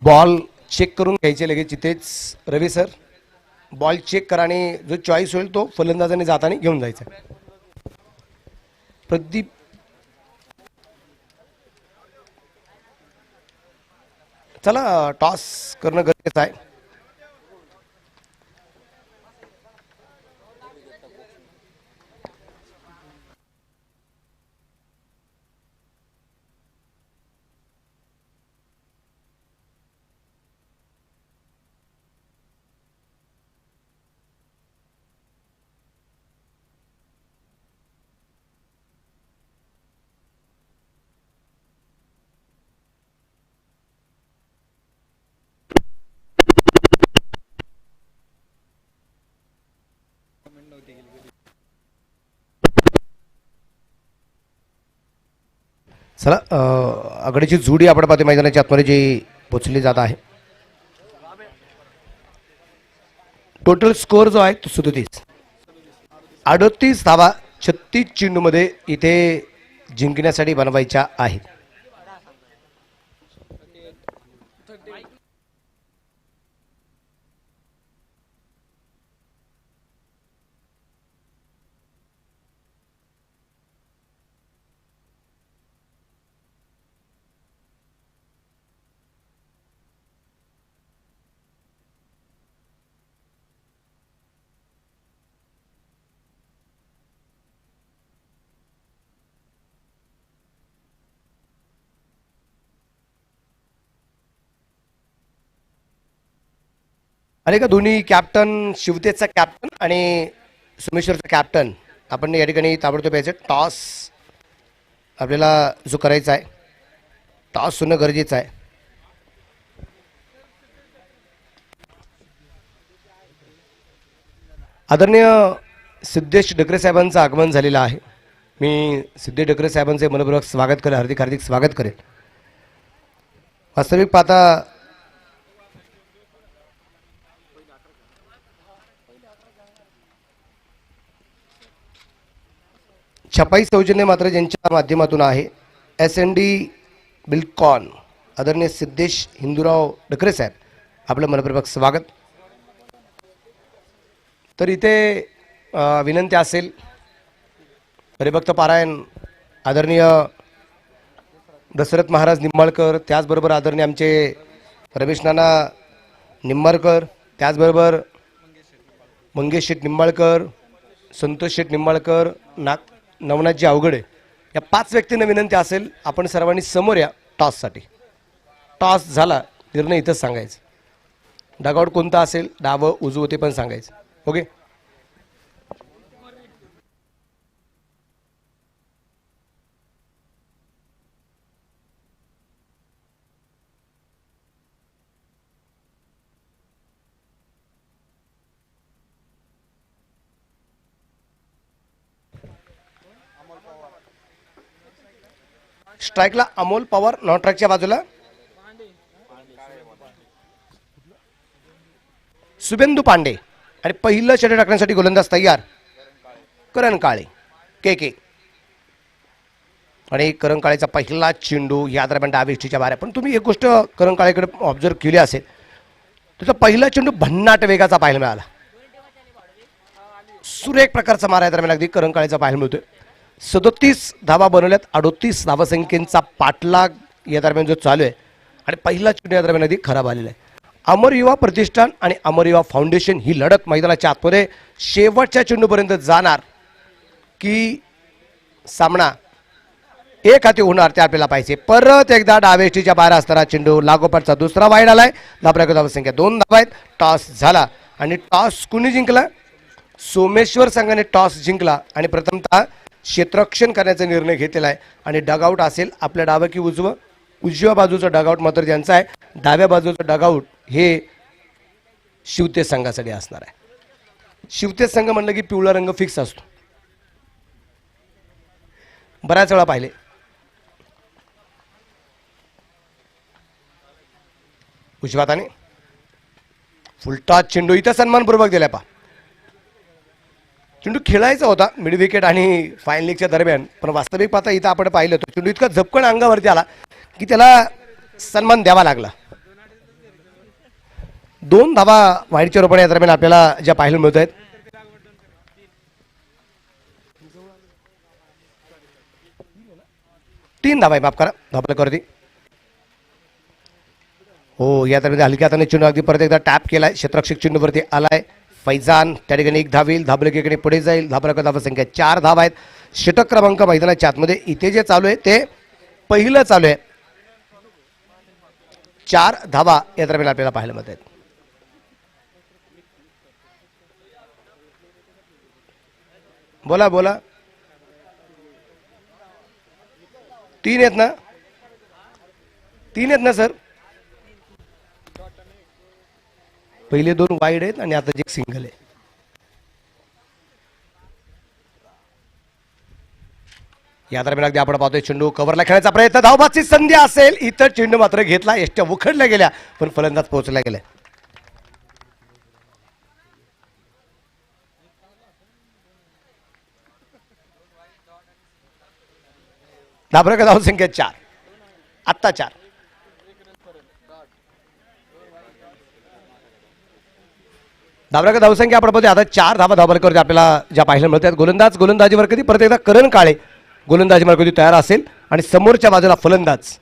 बॉल चेक करून घ्यायचे लगेच इथेच. रवी सर, बॉल चेक करा आणि जो चॉईस होईल तो फलंदाजाने जाताना घेऊन जायचा. प्रदीप. चला, टॉस करणं गरजेचं आहे. चला, आघाडीची जोडी आपण पाहतो मैदानाच्या आतमध्ये जी पोचली जात आहे. टोटल स्कोअर जो आहे तो 37. 38 धावा 36 चेंडूमध्ये इथे जिंकण्यासाठी बनवायच्या आहेत. अरे का दोन्ही कॅप्टन, शिवतेजचा कॅप्टन आणि सोमेश्वरचा कॅप्टन, आपण या ठिकाणी ताबडतोब यायचं. टॉस आपल्याला जो करायचा आहे, टॉस होणं गरजेचं आहे. आदरणीय सिद्धेश डकरे साहेबांचं आगमन झालेलं आहे. मी सिद्धेश डकरे साहेबांचे मनपूर्वक स्वागत करेल, हार्दिक हार्दिक स्वागत करेल. वास्तविक पाहता छपाई सौजन्य मात्र ज्यांच्या माध्यमातून आहे, SND बिल्कॉन, आदरणीय सिद्धेश हिंदूराव डकरे साहेब, आपलं मनपूर्वक स्वागत. तर इथे विनंती असेल, हरिभक्त पारायण आदरणीय दशरथ महाराज निंबाळकर, त्याचबरोबर आदरणीय आमचे रमेश नाना निंबाळकर, त्याचबरोबर मंगेश शेठ निंबाळकर, संतोष शेठ निंबाळकर, नवनाथजी अवघडे, या 5 व्यक्तींना विनंती असेल, आपण सर्वांनी समोर या टॉससाठी. टॉस झाला, निर्णय इथंच सांगायचं. डगआउट कोणता असेल, डावं उजवं ते पण सांगायचं. ओके. स्ट्राईकला अमोल पवार, नॉन ट्रॅकच्या बाजूला शुभेंदू पांडे, आणि पहिलं षटक टाकण्यासाठी गोलंदाज तयार करण काळे, के. आणि करण काळेचा पहिला चेंडू या दरम्यान डावीष्टीच्या बाहेर. पण तुम्ही एक गोष्ट करण काळेकडे ऑब्झर्व केली असेल, त्याचा पहिला चेंडू भन्नाट वेगाचा पाहायला मिळाला. सुरेख प्रकारचा मारा या दरम्यान अगदी करण काळेचा पाहायला मिळतोय. 37 धावा बनवल्यात, 38 धावसंख्येचा पाठलाग या दरम्यान जो चालू आहे, आणि पहिला चेंडू या दरम्यान अगदी खराब आलेला आहे. अमर युवा प्रतिष्ठान आणि अमर युवा फाउंडेशन ही लढत मैदानाच्या आतमध्ये शेवटच्या चेंडूपर्यंत जाणार की सामना एक हाती होणार ते आपल्याला पाहिजे. परत एकदा डावेष्टीच्या बाहेर असताना चेंडू लागोपाठचा दुसरा वाईड आलाय. धाबळक धावसंख्या 2 धावा आहेत. टॉस झाला आणि टॉस कुणी जिंकला? सोमेश्वर संघाने टॉस जिंकला आणि प्रथमतः क्षेत्ररक्षण करण्याचा निर्णय घेतलेला आहे आणि डगआउट असेल आपल्या डावं की उजवं. उजव्या बाजूचं डगआउट मात्र ज्यांचं आहे. डाव्या बाजूचं डगआउट हे शिवतेज संघासाठी असणार आहे. शिवतेज संघ म्हणलं की पिवळा रंग फिक्स असतो. बऱ्याच वेळा पाहिले. उजव्या हाताने फुलटॉस चेंडू इथं सन्मानपूर्वक दिलाय. पा चेंडू खेळायचा होता मिड विकेट आणि फायनल लीगच्या दरम्यान, पण वास्तविक पाहता इथं आपण पाहिलं होतं चेंडू इतका झपकन अंगावरती आला की त्याला सन्मान द्यावा लागला. 2 धावा वाईडच्या रोपण या दरम्यान आपल्याला ज्या पाहायला मिळत आहेत. 3 धावा आहे, माफ करा, धाबलेकरती. हो, या दरम्यान हलक्या हाताने चेंडू अगदी परत एकदा टॅप केलाय. क्षेत्ररक्षक चेंडूवरती आलाय. फैजान त्या ठिकाणी 1 धाव येईल. धाबलेकडे पुढे जाईल. धाबलेकर धावा संख्या 4 धावा आहेत. षटक क्रमांक मैदानाच्या आतमध्ये इथे जे चालू आहे ते पहिलं चालू आहे. 4 धावा या दरम्यान आपल्याला पाहायला मिळत आहेत. बोला बोला. 3 आहेत ना? 3 आहेत ना सर? पहिले 2 वाईड आहेत आणि आता एक सिंगल आहे. या दरम्यान अगदी आपण पाहतोय चेंडू कव्हरला खेळायचा प्रयत्न. धावबाची संधी असेल इतर चेंडू मात्र घेतला. एष्ट्या उखडल्या गेल्या पण फलंदाज पोहोचल्या गेल्या. धाबळक धावसंख्या 4, आत्ता 4. धाबळक धावसंख्या आपण पाहतोय आता 4 धावा धाबळकरती आपल्याला ज्या पाहायला मिळतात. गोलंदाजीवर कधी परत एकदा करण काळे गोलंदाजीवर कधी तयार असेल आणि समोरच्या बाजूला फलंदाज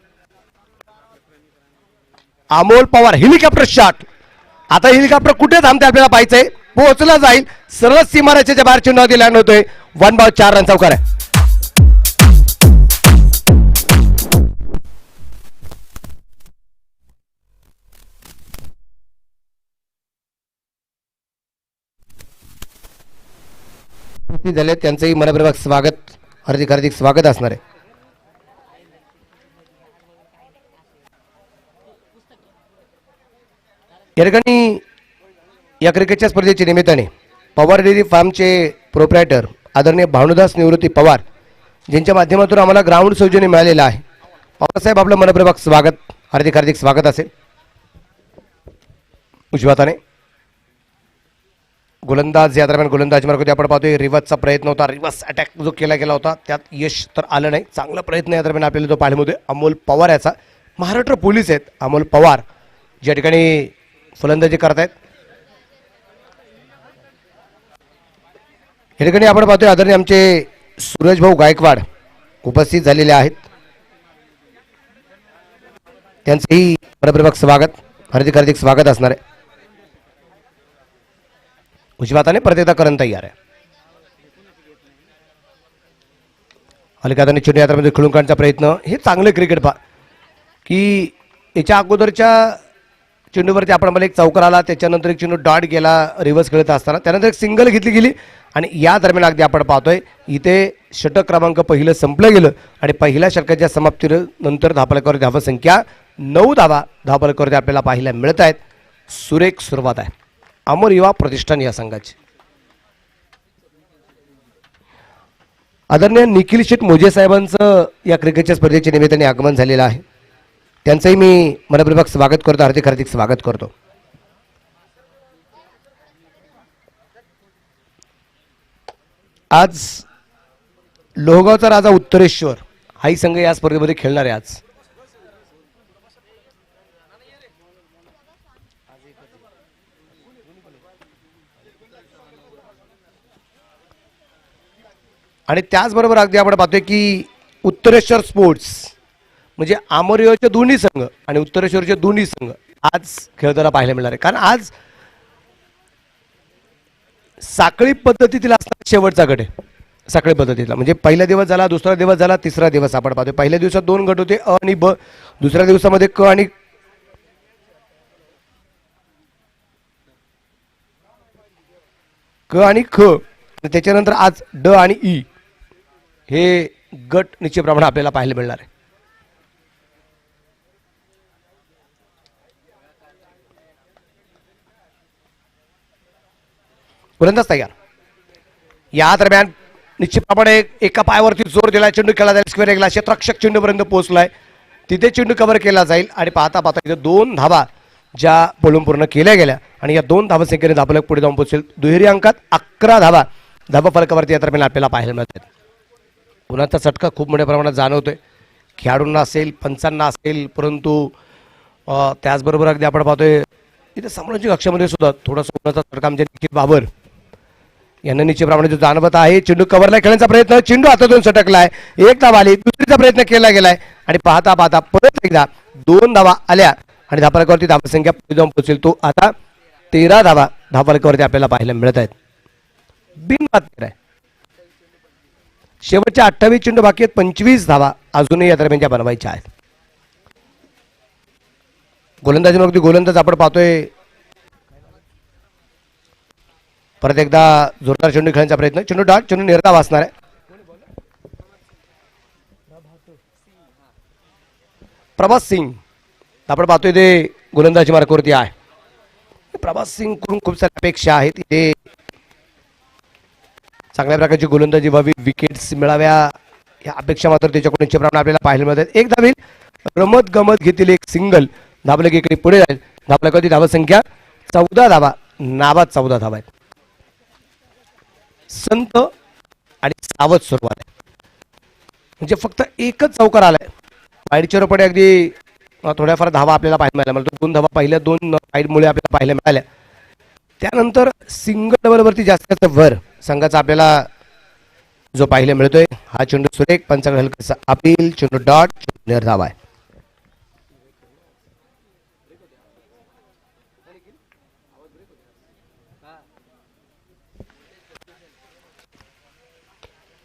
अमोल पवार. Helicopter shot. आता हेलिकॉप्टर कुठे थांबते आपल्याला पाहायचंय. पोहोचला जाईल सरळ सीमारेषेच्या बाहेर चेंडू आधी लँड होतोय. 1/4 रन चौकार आहे. झाले त्यांचंही मनपूर्वक स्वागत, हार्दिक हार्दिक स्वागत असणार आहे. या ठिकाणी या क्रिकेटच्या स्पर्धेच्या निमित्ताने पवार डेअरी फार्मचे प्रोप्रायटर आदरणीय भानुदास निवृत्ती पवार ज्यांच्या माध्यमातून आम्हाला ग्राउंड सौजन्य मिळालेलं आहे. पवारसाहेब आपलं मनपूर्वक स्वागत, हार्दिक हार्दिक स्वागत असेल. उजव्या हाताने गोलंदाज या दरम्यान गोलंदाज मार्गात आपण पाहतोय रिव्हर्सचा प्रयत्न होता. रिव्हर्स अटॅक जो केला गेला होता त्यात यश तर आलं नाही. चांगला प्रयत्न या दरम्यान आपल्याला जो पाहायला मिळतोय अमोल पवार याचा. महाराष्ट्र पोलीस आहेत अमोल पवार ज्या ठिकाणी फलंदाजी करतायत. या ठिकाणी आपण पाहतोय आदरणीय आमचे सूरज भाऊ गायकवाड उपस्थित झालेले आहेत. त्यांचंही मनपूर्वक स्वागत, हार्दिक हार्दिक स्वागत असणार आहे. उजव्या हाताने परत एकदा करण तयार आहे. हलक्या हाताने चेंडू यात्रामध्ये खेळून काढण्याचा प्रयत्न. हे चांगलं क्रिकेट पहा की याच्या अगोदरच्या चेंडूवरती आपण मला एक चौकार आला, त्याच्यानंतर एक चेंडू डॉट गेला रिव्हर्स खेळत असताना, त्यानंतर एक सिंगल घेतली गेली आणि या दरम्यान अगदी आपण पाहतोय इथे षटक क्रमांक पहिलं संपलं गेलं आणि पहिल्या षटकाच्या समाप्तीनंतर धावफलकावर धावसंख्या 9 धावा धावफलकावरती आपल्याला पाहायला मिळत आहेत. सुरेख सुरुवात आहे अमर युवा प्रतिष्ठान या संघाची. आदरणीय निखिल शेठ मोजे साहेबांचं या क्रिकेटच्या स्पर्धेच्या निमित्ताने आगमन झालेलं आहे. त्यांचंही मी मनपूर्वक स्वागत करतो, हार्दिक हार्दिक स्वागत करतो. आज लोहगावचा राजा उत्तरेश्वर हाही संघ या स्पर्धेमध्ये खेळणार आहे आज. आणि त्याचबरोबर अगदी आपण पाहतोय की उत्तरेश्वर स्पोर्ट्स म्हणजे आमोरीचे दोन्ही संघ आणि उत्तरेश्वरचे दोन्ही संघ आज खेळताना पाहायला मिळणार आहे. कारण आज साखळी पद्धतीतील असणारा शेवटचा गट आहे. सकाळी पद्धतीला, म्हणजे पहिला दिवस झाला, दुसरा दिवस झाला, तिसरा दिवस आपण पाहतोय. पहिल्या दिवसात 2 गट होते, अ आणि ब. दुसऱ्या दिवसामध्ये क आणि ख. त्याच्यानंतर आज ड आणि ई हे गट निश्चितप्रमाणे आपल्याला पाहायला मिळणार आहे. गोलंदाज तयार. या दरम्यान निश्चितप्रमाणे एका पायावरती जोर दिला, चेंडू खेळला जाईल, स्क्वेअर एकला क्षेत्ररक्षक चेंडूपर्यंत पोहोचलाय, तिथे चेंडू कव्हर केला जाईल आणि पाहता पाहता इथे 2 धावा ज्या पळून पूर्ण केल्या गेल्या आणि या 2 धावा संख्येने धावफलक पुढे जाऊन पोहोचेल. दुहेरी अंकात 11 धावा धावफलकावरती या दरम्यान आपल्याला पाहायला मिळतात. उन्हाचा चटका खूप मोठ्या प्रमाणात जाणवतोय, खेळाडूंना असेल, पंचांना असेल, परंतु त्याचबरोबर अगदी आपण पाहतोय इथे सामनाच्या कक्षामध्ये सुद्धा थोडासा उन्हाचा चटका म्हणजे निखिल बाबर यांना निश्चितप्रमाणे जो जाणवत आहे. चेंडू कव्हरला खेळण्याचा प्रयत्न, चेंडू हातातून सटकलाय, एक धाव आली, दुसरीचा प्रयत्न केला गेलाय आणि पाहता पाहता परत एकदा 2 धावा आल्या आणि धावफलकावरती धावसंख्या पुढे जाऊन पोहोचेल. तो आता 13 धावा धावफलकावरती आपल्याला पाहायला मिळत आहेत. बिनबाद आहे. शेवटच्या 28 चेंडू बाकी आहेत, 25 धावा अजूनही या दरम्यानच्या बनवायच्या आहेत. गोलंदाजीमध्ये गोलंदाज आपण पाहतोय परत एकदा जोरदार चेंडू खेळण्याचा प्रयत्न, चेंडू डाट, चेंडू निर्धाव असणार आहे. प्रभास सिंग आपण पाहतोय ते गोलंदाजी मार्गावरती आहे. प्रभास सिंग कडून खूप साऱ्या अपेक्षा आहेत, इथे चांगल्या प्रकारची गोलंदाजी व्हावी, विकेट्स मिळाव्या या अपेक्षा मात्र त्याच्याकडून निश्चितप्रमाणे आपल्याला पाहायला मिळतात. एक धावेल रमत गमत घेतील एक सिंगल, धावलं इकडे पुढे जाईल, धावफलकावरती धावा संख्या 14 धावा, नावात 14 धावा आहेत. संत आणि सावध सुरुवात आहे, म्हणजे फक्त एकच चौकार आलाय. वाईडच्या रोपडे अगदी थोड्याफार धावा आपल्याला पाहायला मिळाल्या, मला 2 धावा पहिल्या 2 वाईडमुळे आपल्याला पाहायला मिळाल्या. त्यानंतर सिंगल डबलवरती जास्त वर संघाचा आपल्याला जो पाहायला मिळतोय. हा चेंडू सुरेख, पंचाकडे हलकासा अपील, चेंडू डॉट, निर्धाव आहे.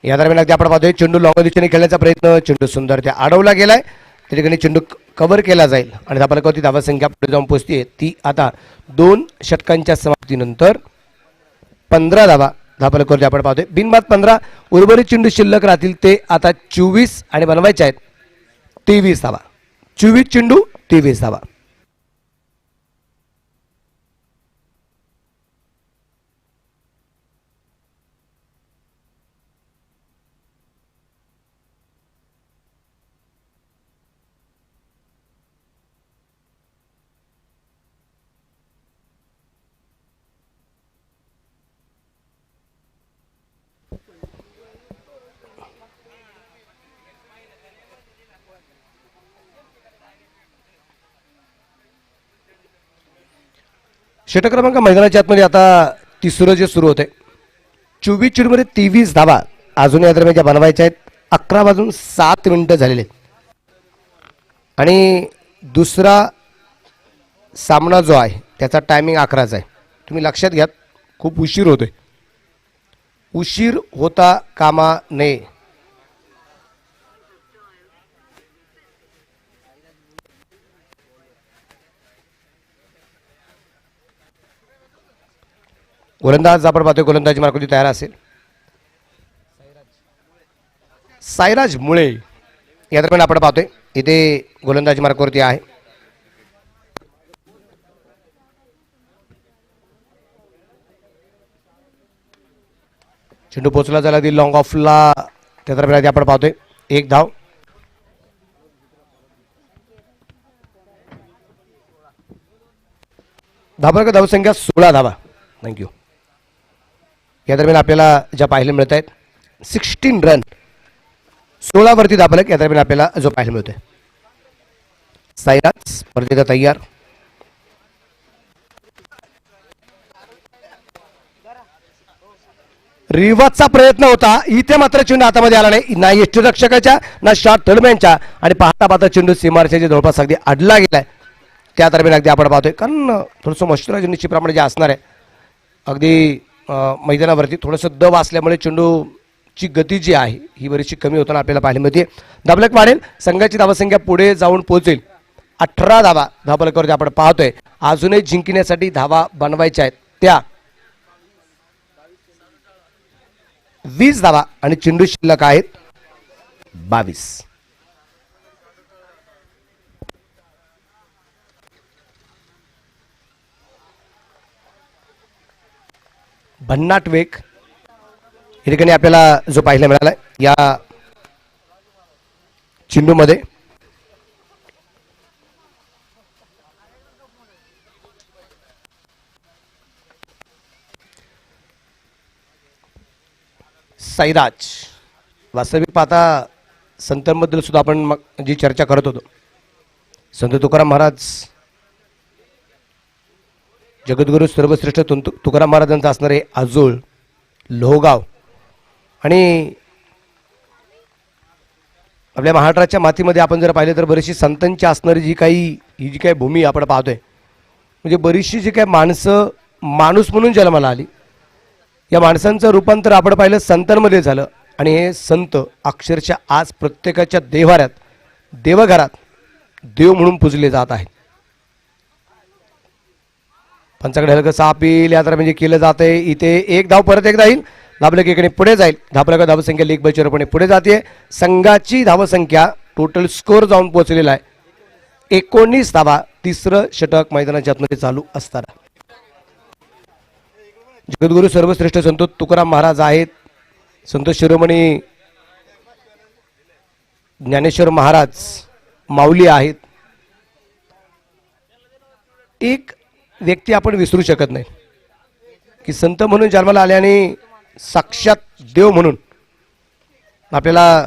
या दरम्यान अगदी आपण पाहतोय चेंडू लॉंग दिशेने खेळण्याचा प्रयत्न, चेंडू सुंदर त्या अडवला गेलाय, त्या ठिकाणी चेंडू कव्हर केला जाईल आणि धावफलकावरती धावा संख्या पुढे जाऊन पोहोचते. ती आता 2 षटकांच्या समाप्तीनंतर 15 धावा धावफलकावरती आपण पाहतोय. बिनबाद 15, उर्वरित चेंडू शिल्लक राहतील ते आता 24 आणि बनवायचे आहेत 23 धावा. 24 चेंडू 23 धावा. षटक क्रमांक मैदानाच्या आतमध्ये आता तिसरं जे सुरू होते, 24 चेंडूमध्ये 23 धावा अजून या दरम्यान ज्या बनवायच्या आहेत. 11 वाजून 7 झालेले आणि दुसरा सामना जो आहे त्याचा टायमिंग 11चा आहे. तुम्ही लक्षात घ्या, खूप उशीर होतोय, उशीर होता कामा नये. गोलंदाज आपण पाहतोय गोलंदाजी मार्गावरती तयार असेल. साईराज मुळे या दरम्यान आपण पाहतोय इथे गोलंदाजी मार्गावरती आहे. चेंडू पोचला झाला ती लॉंग ऑफला, त्या दरम्यान आपण पाहतोय 1 धाव. धावसंख्या 16 धावा. थँक्यू. या दरम्यान आपल्याला ज्या पाहायला मिळत आहेत 16 रन, 16 वरती धावफलक या दरम्यान आपल्याला जो पाहायला मिळतोय. साईराज स्पर्धेला तयार. रिव्हर्सचा प्रयत्न होता, इथे मात्र चेंडू हातामध्ये आला नाही, ना यष्टीरक्षकाच्या ना शॉट थर्डमॅनच्या, आणि पाहता पाहता चेंडू सीमारेषेच्या जवळपास अगदी अडला गेलाय. त्या दरम्यान अगदी आपण पाहतोय कारण थोडंसं मॉइश्चरायझर निश्चितप्रमाणे जे असणार आहे अगदी मैदानावरती थोडंसं दब असल्यामुळे चेंडू ची गती जी आहे ही बरीचशी कमी होताना आपल्याला पाहायला मिळते. धाबलक वाढेल, संघाची धावसंख्या पुढे जाऊन पोहोचेल 18 धावा धाबलकावरती आपण पाहतोय. अजूनही जिंकण्यासाठी धावा बनवायच्या आहेत त्या 20 धावा आणि चेंडू शिल्लक आहेत 22. भन्नाट वेग या ठिकाणी आपल्याला जो पाहायला मिळाला या चेंडूमध्ये. साईराज वास्तविक पाहता संतांबद्दल सुद्धा आपण मग जी चर्चा करत होतो, संत तुकाराम महाराज जगद्गुरु सर्वश्रेष्ठ तुकाराम महाराजांचं असणारे आजोळ, लोहगाव आणि आपल्या महाराष्ट्राच्या मातीमध्ये आपण जर पाहिलं तर बरीचशी संतांची असणारी ही जी काही भूमी आपण पाहतोय, म्हणजे बरीचशी जी काही माणसं माणूस म्हणून जन्माला आली, या माणसांचं रूपांतर आपण पाहिलं संतांमध्ये झालं. आणि हे संत अक्षरशः आज प्रत्येकाच्या देवाऱ्यात देवघरात देव म्हणून पूजले जात आहेत. पंचाकडे हलकं सापील यात्रा म्हणजे केलं जात आहे. इथे एक धाव परत एकदा येईल, धाबलक एकडे पुढे जाईल. धाबलक धावसंख्या लीग बचरपणे पुढे जाते. संघाची धावसंख्या टोटल स्कोअर जाऊन पोहोचलेला आहे 19 धावा. तिसरं षटक मैदानाच्या आतमध्ये चालू असताना जगद्गुरु सर्वश्रेष्ठ संत तुकाराम महाराज आहेत, संत शिरोमणी ज्ञानेश्वर महाराज माऊली आहेत. एक व्यक्ती आपण विसरू शकत नाही की संत म्हणून जन्माला आल्याने साक्षात देव म्हणून आपल्याला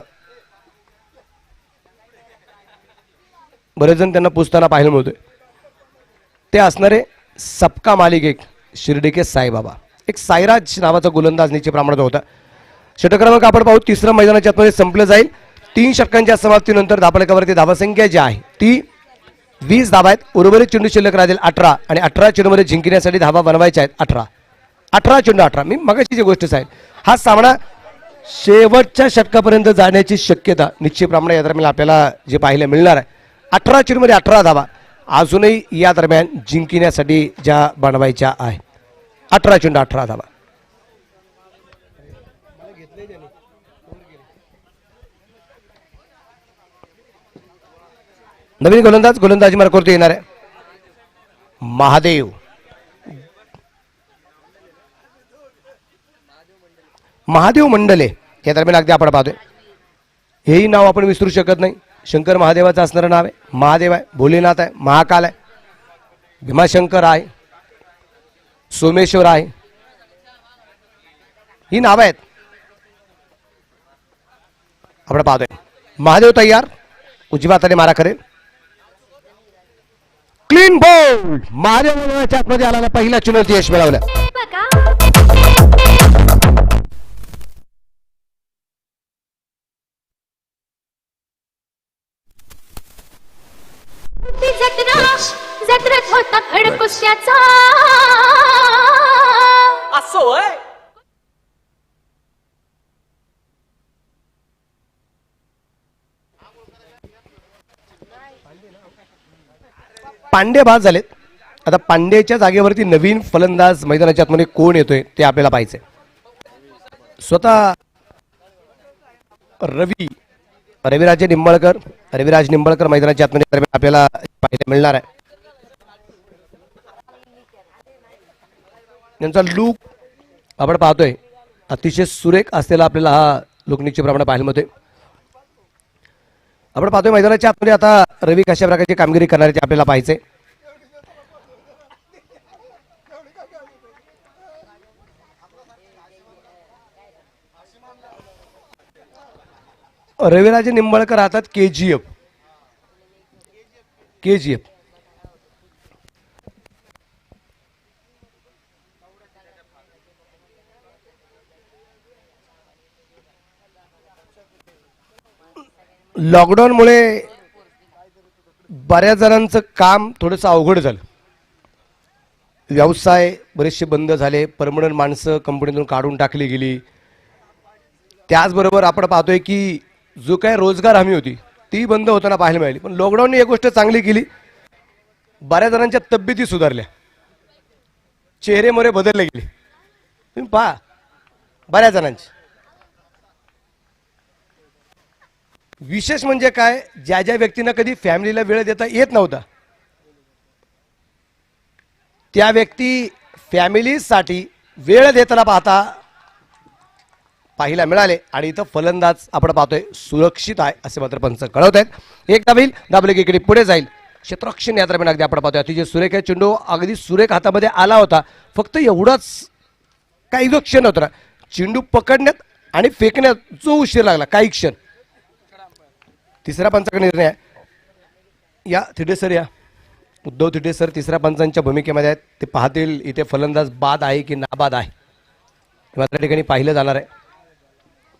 बरेच जण त्यांना पुजताना पाहायला मिळतोय. ते असणारे सबका मालिक एक शिर्डी के साईबाबा, एक साईराज नावाचा गोलंदाज निश्चित प्रमाणात होता. षटक क्रमांक आपण पाहू तिसरं मैदानाच्या आतमध्ये संपलं जाईल. 3 षटकांच्या समाप्तीनंतर धाबलकावरती धावसंख्या जी आहे ती 20 धावा आहेत. उर्वरित चेंडू शिल्लक राहील 18 आणि 18 चेंडूमध्ये जिंकण्यासाठी धावा बनवायच्या आहेत 18 चेंडू 18. मी मगाची जी गोष्ट आहे, हा सामना शेवटच्या षटकापर्यंत जाण्याची शक्यता निश्चित प्रमाणात या दरम्यान आपल्याला जे पाहायला मिळणार आहे. 18 चेंडूमध्ये 18 धावा अजूनही या दरम्यान जिंकण्यासाठी ज्या बनवायच्या आहेत. 18 चेंडू 18 धावा. नवीन गोलंदाजी मार्गावरती येणार आहे महादेव मंडले या दरम्यान अगदी आपण पाहतोय. हेही नाव आपण विसरू शकत नाही. शंकर महादेवाचं असणारं नाव आहे. महादेव आहे, भोलेनाथ आहे, महाकाल आहे, भीमाशंकर आहे, सोमेश्वर आहे, ही नाव आहेत आपण पाहतोय. महादेव तयार, उजव्या हाताने मारा करेल. क्लीन बोल्ड महादेवाच्या आतमध्ये आला, पहिला चुनौती यश मिळवलं. जत्रेत होता खडपुष्याचा असो आहे. पांडे बाद झालेत. आता पांडेच्या जागेवरती नवीन फलंदाज मैदानाच्या आतमध्ये कोण येतोय ते आपल्याला पाहायचंय. स्वतः रविराज निंबाळकर मैदानाच्या आतमध्ये आपल्याला पाहायला मिळणार आहे. त्यांचा लूक आपण पाहतोय अतिशय सुरेख असलेला आपल्याला हा लूक निश्चित प्रमाणे पाहायला मिळतोय. आपण पाहतोय मैदानाच्या आतमध्ये आता रवी कशा प्रकारची कामगिरी करणार आहे ते आपल्याला पाहायचंय. रविराजे निंबाळकर राहतात केजीएफ. लॉकडाऊनमुळे बऱ्याच जणांचं काम थोडंसं अवघड झालं. व्यवसाय बरेचसे बंद झाले. परमनंट माणसं कंपनीतून काढून टाकली गेली. त्याचबरोबर आपण पाहतोय की जो काय रोजगार हमी होती ती बंद होताना पाहायला मिळाली. पण लॉकडाऊनने एक गोष्ट चांगली केली, बऱ्याच जणांच्या तब्येती सुधारल्या, चेहरे मोरे बदलले गेले. तुम्ही पहा बऱ्याच जणांची. विशेष म्हणजे काय, ज्या ज्या व्यक्तींना कधी फॅमिलीला वेळ देता येत नव्हता त्या व्यक्ती फॅमिलीसाठी वेळ देताना पाहायला मिळाले. आणि इथं फलंदाज आपण पाहतोय सुरक्षित आहे असे मात्र पंच कळवत आहेत. एक दाबील दाबले की इकडे पुढे जाईल. क्षेत्ररक्षण या दरम्यान अगदी आपण पाहतोय अतिशय सुरेख आहे. चेंडू अगदी सुरेख हातामध्ये आला होता. फक्त एवढाच काही जो क्षण होता चेंडू पकडण्यात आणि फेकण्यात जो उशीर लागला काही क्षण. तिसऱ्या पंचाचा निर्णय आहे. या थिटे सर, या उद्धव थिटे सर तिसऱ्या पंचांच्या भूमिकेमध्ये आहेत. ते पाहतील इथे फलंदाज बाद आहे की नाबाद आहे मात्र ठिकाणी पाहिलं जाणार आहे.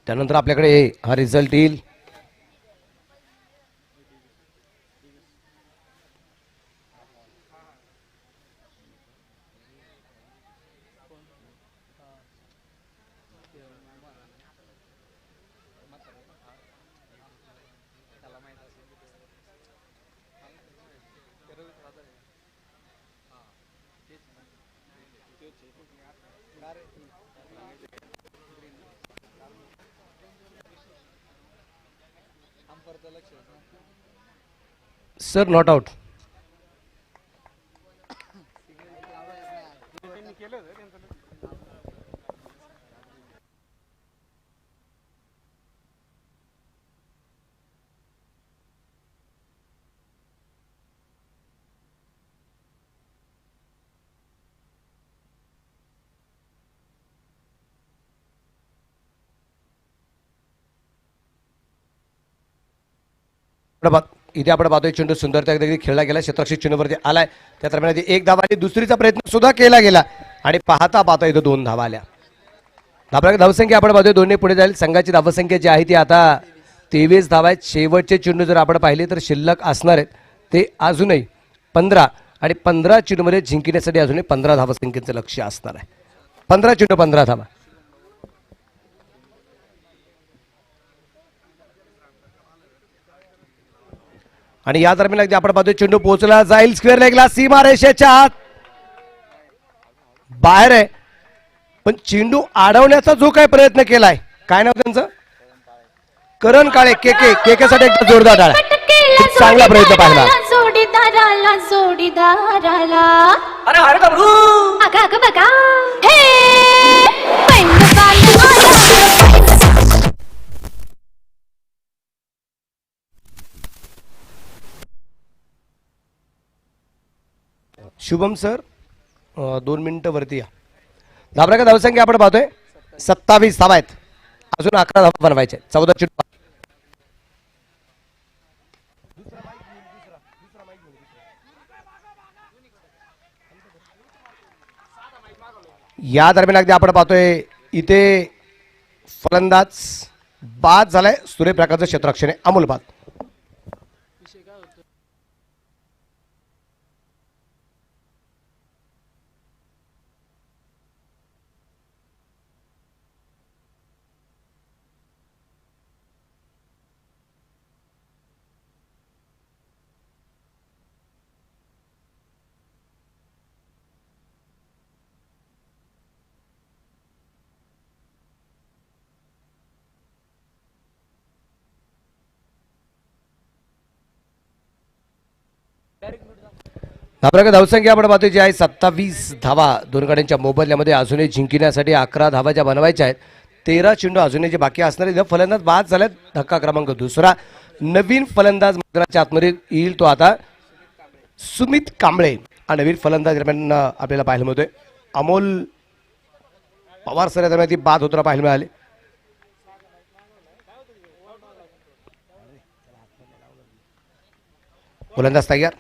त्यानंतर आपल्याकडे हा रिझल्ट येईल. Sir not out. इथे आपण पाहतोय चेंडू सुंदरता एकदा खेळला गेला, क्षेत्ररक्षक चेंडूवरती आलाय. त्या दरम्यान एक धावा आली, दुसरीचा प्रयत्न सुद्धा केला गेला आणि पाहता इथं 2 धावा आल्या. धावसंख्या आपण पाहतोय दोन्ही पुढे जाईल. संघाची धावसंख्या जी आहे ती आता 23 धावा आहेत. शेवटचे चेंडू जर आपण पाहिले तर शिल्लक असणार आहेत ते अजूनही 15 आणि 15 चेंडूमध्ये जिंकण्यासाठी अजूनही 15 धावसंख्येचं लक्ष असणार आहे. 15 चेंडू 15 धावा. आणि या दरम्यान अगदी आपण पाहतोय चेंडू पोहोचला जाईल स्क्वेअर लेगला, सीमा रेषेच्या आत बाहेर आहे. पण चेंडू अडवण्याचा जो काय प्रयत्न केलाय, काय नाव त्यांचं, करण काळे, के साठी एक जोरदार टाळ्या. खूप चांगला प्रयत्न पाहिला. जोडीदाराला जोडीदाराला अरे अरे बाबू अगं अगं बघा हे शुभम सर 2 मिनिटं वरती या. धाबराका धावसंख्या आपण पाहतोय 27 धावा आहेत. अजून 11 धावा बनवायचे. 14 चेंडू. या दरम्यान अगदी आपण पाहतोय इथे फलंदाज बाद झालाय. सूर्यप्रकाशचं क्षेत्ररक्षण आहे, अमोल बाद. धावसंख्या आपण पाहतोय जी आहे 27 धावा. दोन गाड्यांच्या मोबदल्यामध्ये अजूनही जिंकण्यासाठी 11 धावा ज्या बनवायच्या आहेत. 13 चेंडू अजूनही जे बाकी असणारे. फलंदाज बाद झाल्यात. धक्का क्रमांक 2. नवीन फलंदाज मैदानाच्या आतमध्ये येईल तो आता सुमित कांबळे. आणि नवीन फलंदाज दरम्यान आपल्याला पाहायला मिळतोय अमोल पवार सर दरम्यान ती बाद होताना पाहायला मिळाले. फलंदाज तयार.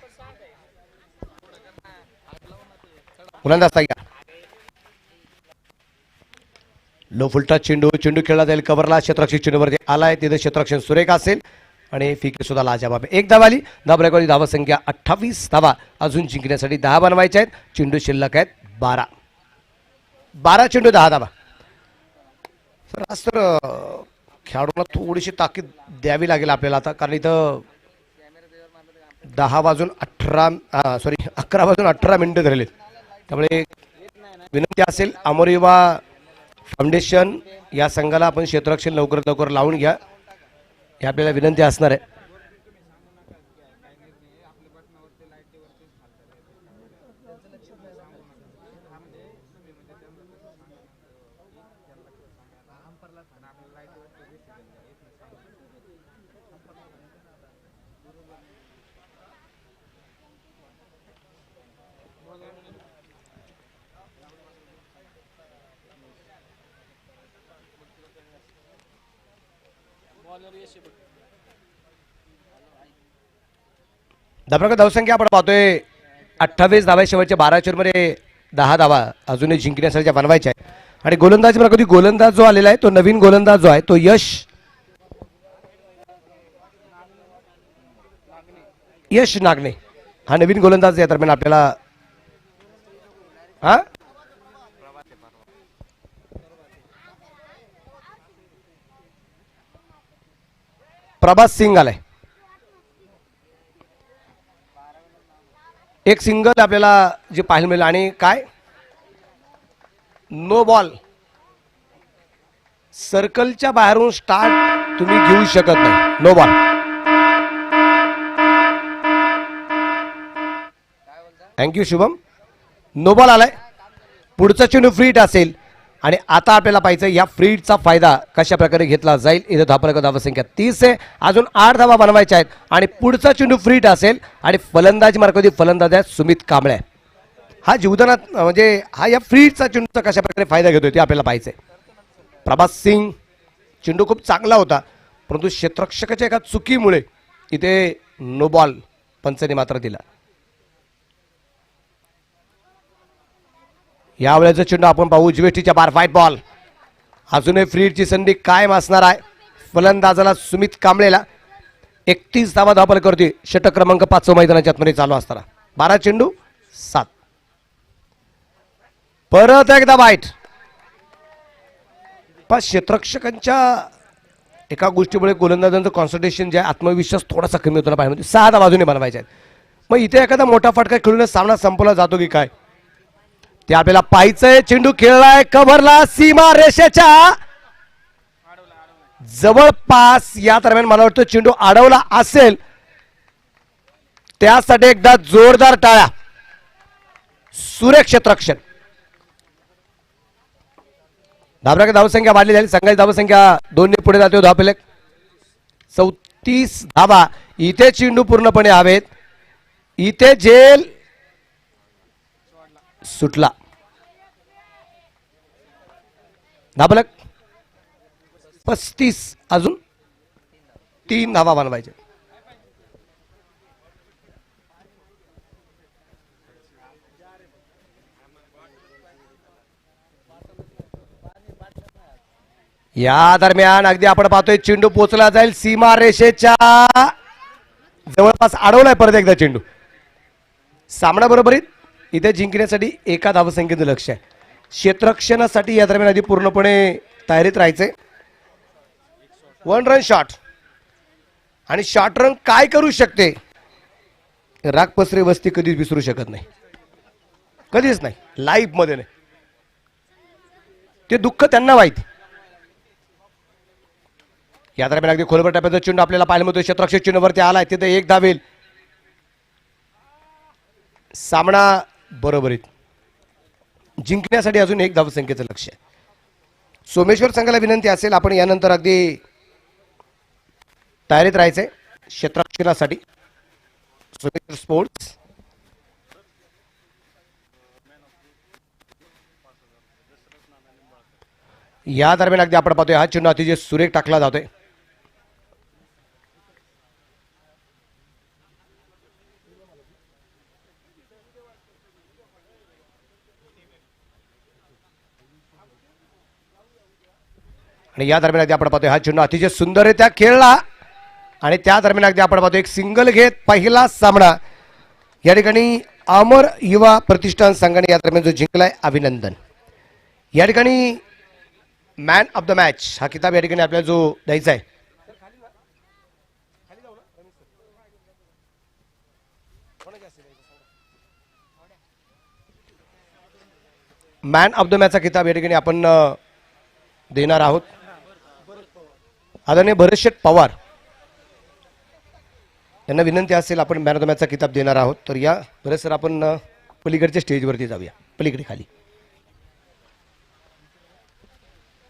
फलंदाज तयार. लो फुलटा चेंडू खेळला जाईल कव्हरला. क्षेत्ररक्षक चेंडूवरती आलाय. तिथे क्षेत्ररक्षण सुरेख असेल आणि फिके सुद्धा लाजवाब. एक धावा आली. धाबरेकॉली धावा संख्या 28 धावा. अजून जिंकण्यासाठी 10 बनवायच्या आहेत. चेंडू शिल्लक आहेत 12 चेंडू 10 धावा. सर आज तर खेळाडूंना थोडीशी ताकीद द्यावी लागेल आपल्याला आता, कारण इथं 11 वाजून 18 मिनिटं झालेले. त्यामुळे विनंती असेल अमोरिवा फाउंडेशन या संघाला आपण क्षेत्ररक्षण लवकरात लवकर लावून घ्या, ही आपल्याला विनंती असणार आहे. धाबांक धावसंख्या आपण पाहतोय 28 धावा, शेवटच्या 12 चेंडूमध्ये 10 धावा अजूनही जिंकण्यासाठी बनवायच्या आहे. आणि गोलंदाजी प्रकृती गोलंदाज जो आलेला आहे तो नवीन गोलंदाज जो आहे तो यश नागणे हा नवीन गोलंदाज या दरम्यान आपल्याला प्रभास सिंग आलाय. एक सिंगल आपल्याला जे पाहायला मिळेल आणि काय नो बॉल. सर्कलच्या बाहेरून स्टार्ट तुम्ही घेऊ शकत नाही, no ball. Thank you Shubham. No ball आलाय. पुढचा चेंडू फ्रीट असेल आणि आता आपल्याला पाहिजे या फ्रीटचा फायदा कशा प्रकारे घेतला जाईल. इथं धापलक धावसंख्या 30 आहे, अजून 8 धावा बनवायच्या आहेत आणि पुढचा चेंडू फ्रीट असेल आणि फलंदाजी मार्गावरती फलंदाज आहे सुमित कांबळे. हा जीवदानात म्हणजे हा या फ्रीटचा चेंडूचा कशा प्रकारे फायदा घेतोय ते आपल्याला पाहिजे. प्रभास सिंग चेंडू खूप चांगला होता, परंतु क्षेत्ररक्षकाच्या एका चुकीमुळे इथे नो बॉल पंचाने मात्र दिला. यावेळेचा चेंडू आपण पाहू जीवेस्टीच्या बार फाईट बॉल. अजूनही फ्रीडची संधी कायम असणार आहे फलंदाजाला सुमित कांबळेला. 31 धावा धावपल करते. षटक क्रमांक 5 मैदानाच्या आतमध्ये चालू असताना 12 चेंडू 7. परत एकदा बाईट. पण क्षेत्ररक्षकांच्या एका गोष्टीमुळे गोलंदाजांचं कॉन्सन्ट्रेशन जे आहे आत्मविश्वास थोडासा कमी होताना पाहिजे. 6 धावा अजूनही बनवायच्या आहेत. मग इथे एखादा मोठा फटका खेळून सामना संपला जातो की काय ते आपल्याला पाहायचंय. चेंडू खेळलाय कव्हरला सीमा रेषेच्या जवळपास. या दरम्यान मला वाटतं चेंडू अडवला असेल, त्यासाठी एकदा जोरदार टाळ्या. सुरेख क्षेत्ररक्षण. धाबराची धावसंख्या वाढली झाली. संघाची धावसंख्या 2 ने पुढे जाते. धावफलक 34 धावा. इथे चेंडू पूर्णपणे हवेत. इथे झेल सुटला. धाबलक 35. अजून 3 धावा बनवायचे. या दरम्यान अगदी आपण पाहतोय चेंडू पोचला जाईल सीमा रेषेच्या जवळपास. अडवलाय परत एकदा चेंडू. सामना बरोबरीत. इथे जिंकण्यासाठी एका धावसंख्येचं लक्ष आहे. क्षेत्ररक्षणासाठी या दरम्यान आधी पूर्णपणे तयारीत राहायचे. 1 रन शॉट आणि शॉर्ट रन काय करू शकते राग पसरे वस्ती कधीच विसरू शकत नाही, कधीच नाही, लाईफ मध्ये नाही. ते दुःख त्यांना माहिती. या दरम्यान अगदी खोलवर टप्प्याचा चेंडू आपल्याला पाहायला मिळतो. क्षेत्ररक्षक चेंडूवरती आलाय. तिथे 1 धावेल. सामना बरोबरीत. जिंकण्यासाठी अजून 1 धावसंख्येचं लक्ष आहे. सोमेश्वर संघाला विनंती असेल आपण यानंतर अगदी तयारीत राहायचंय क्षेत्ररक्षणासाठी. सोमेश्वर स्पोर्ट्स या दरम्यान अगदी आपण पाहतोय हा चेंडू अतिशय सुरेख टाकला जातोय. आणि या दरम्यान अगदी आपण पाहतोय हा चेंडू अतिशय सुंदररित्या खेळला आणि त्या दरम्यान अगदी आपण पाहतोय एक सिंगल घेत पहिला सामना या ठिकाणी अमर युवा प्रतिष्ठान संघाने या दरम्यान जो जिंकलाय. अभिनंदन. या ठिकाणी मॅन ऑफ द मॅच हा किताब या ठिकाणी आपल्याला जो द्यायचा आहे मॅन ऑफ द मॅचचा किताब या ठिकाणी आपण देणार आहोत आदरणीय भरतशेठ पवार यांना विनंती असेल आपण मॅन ऑफ द मॅचचा किताब देणार आहोत तर या भरत सर आपण पलीकडच्या स्टेजवरती जाऊया पलीकडे खाली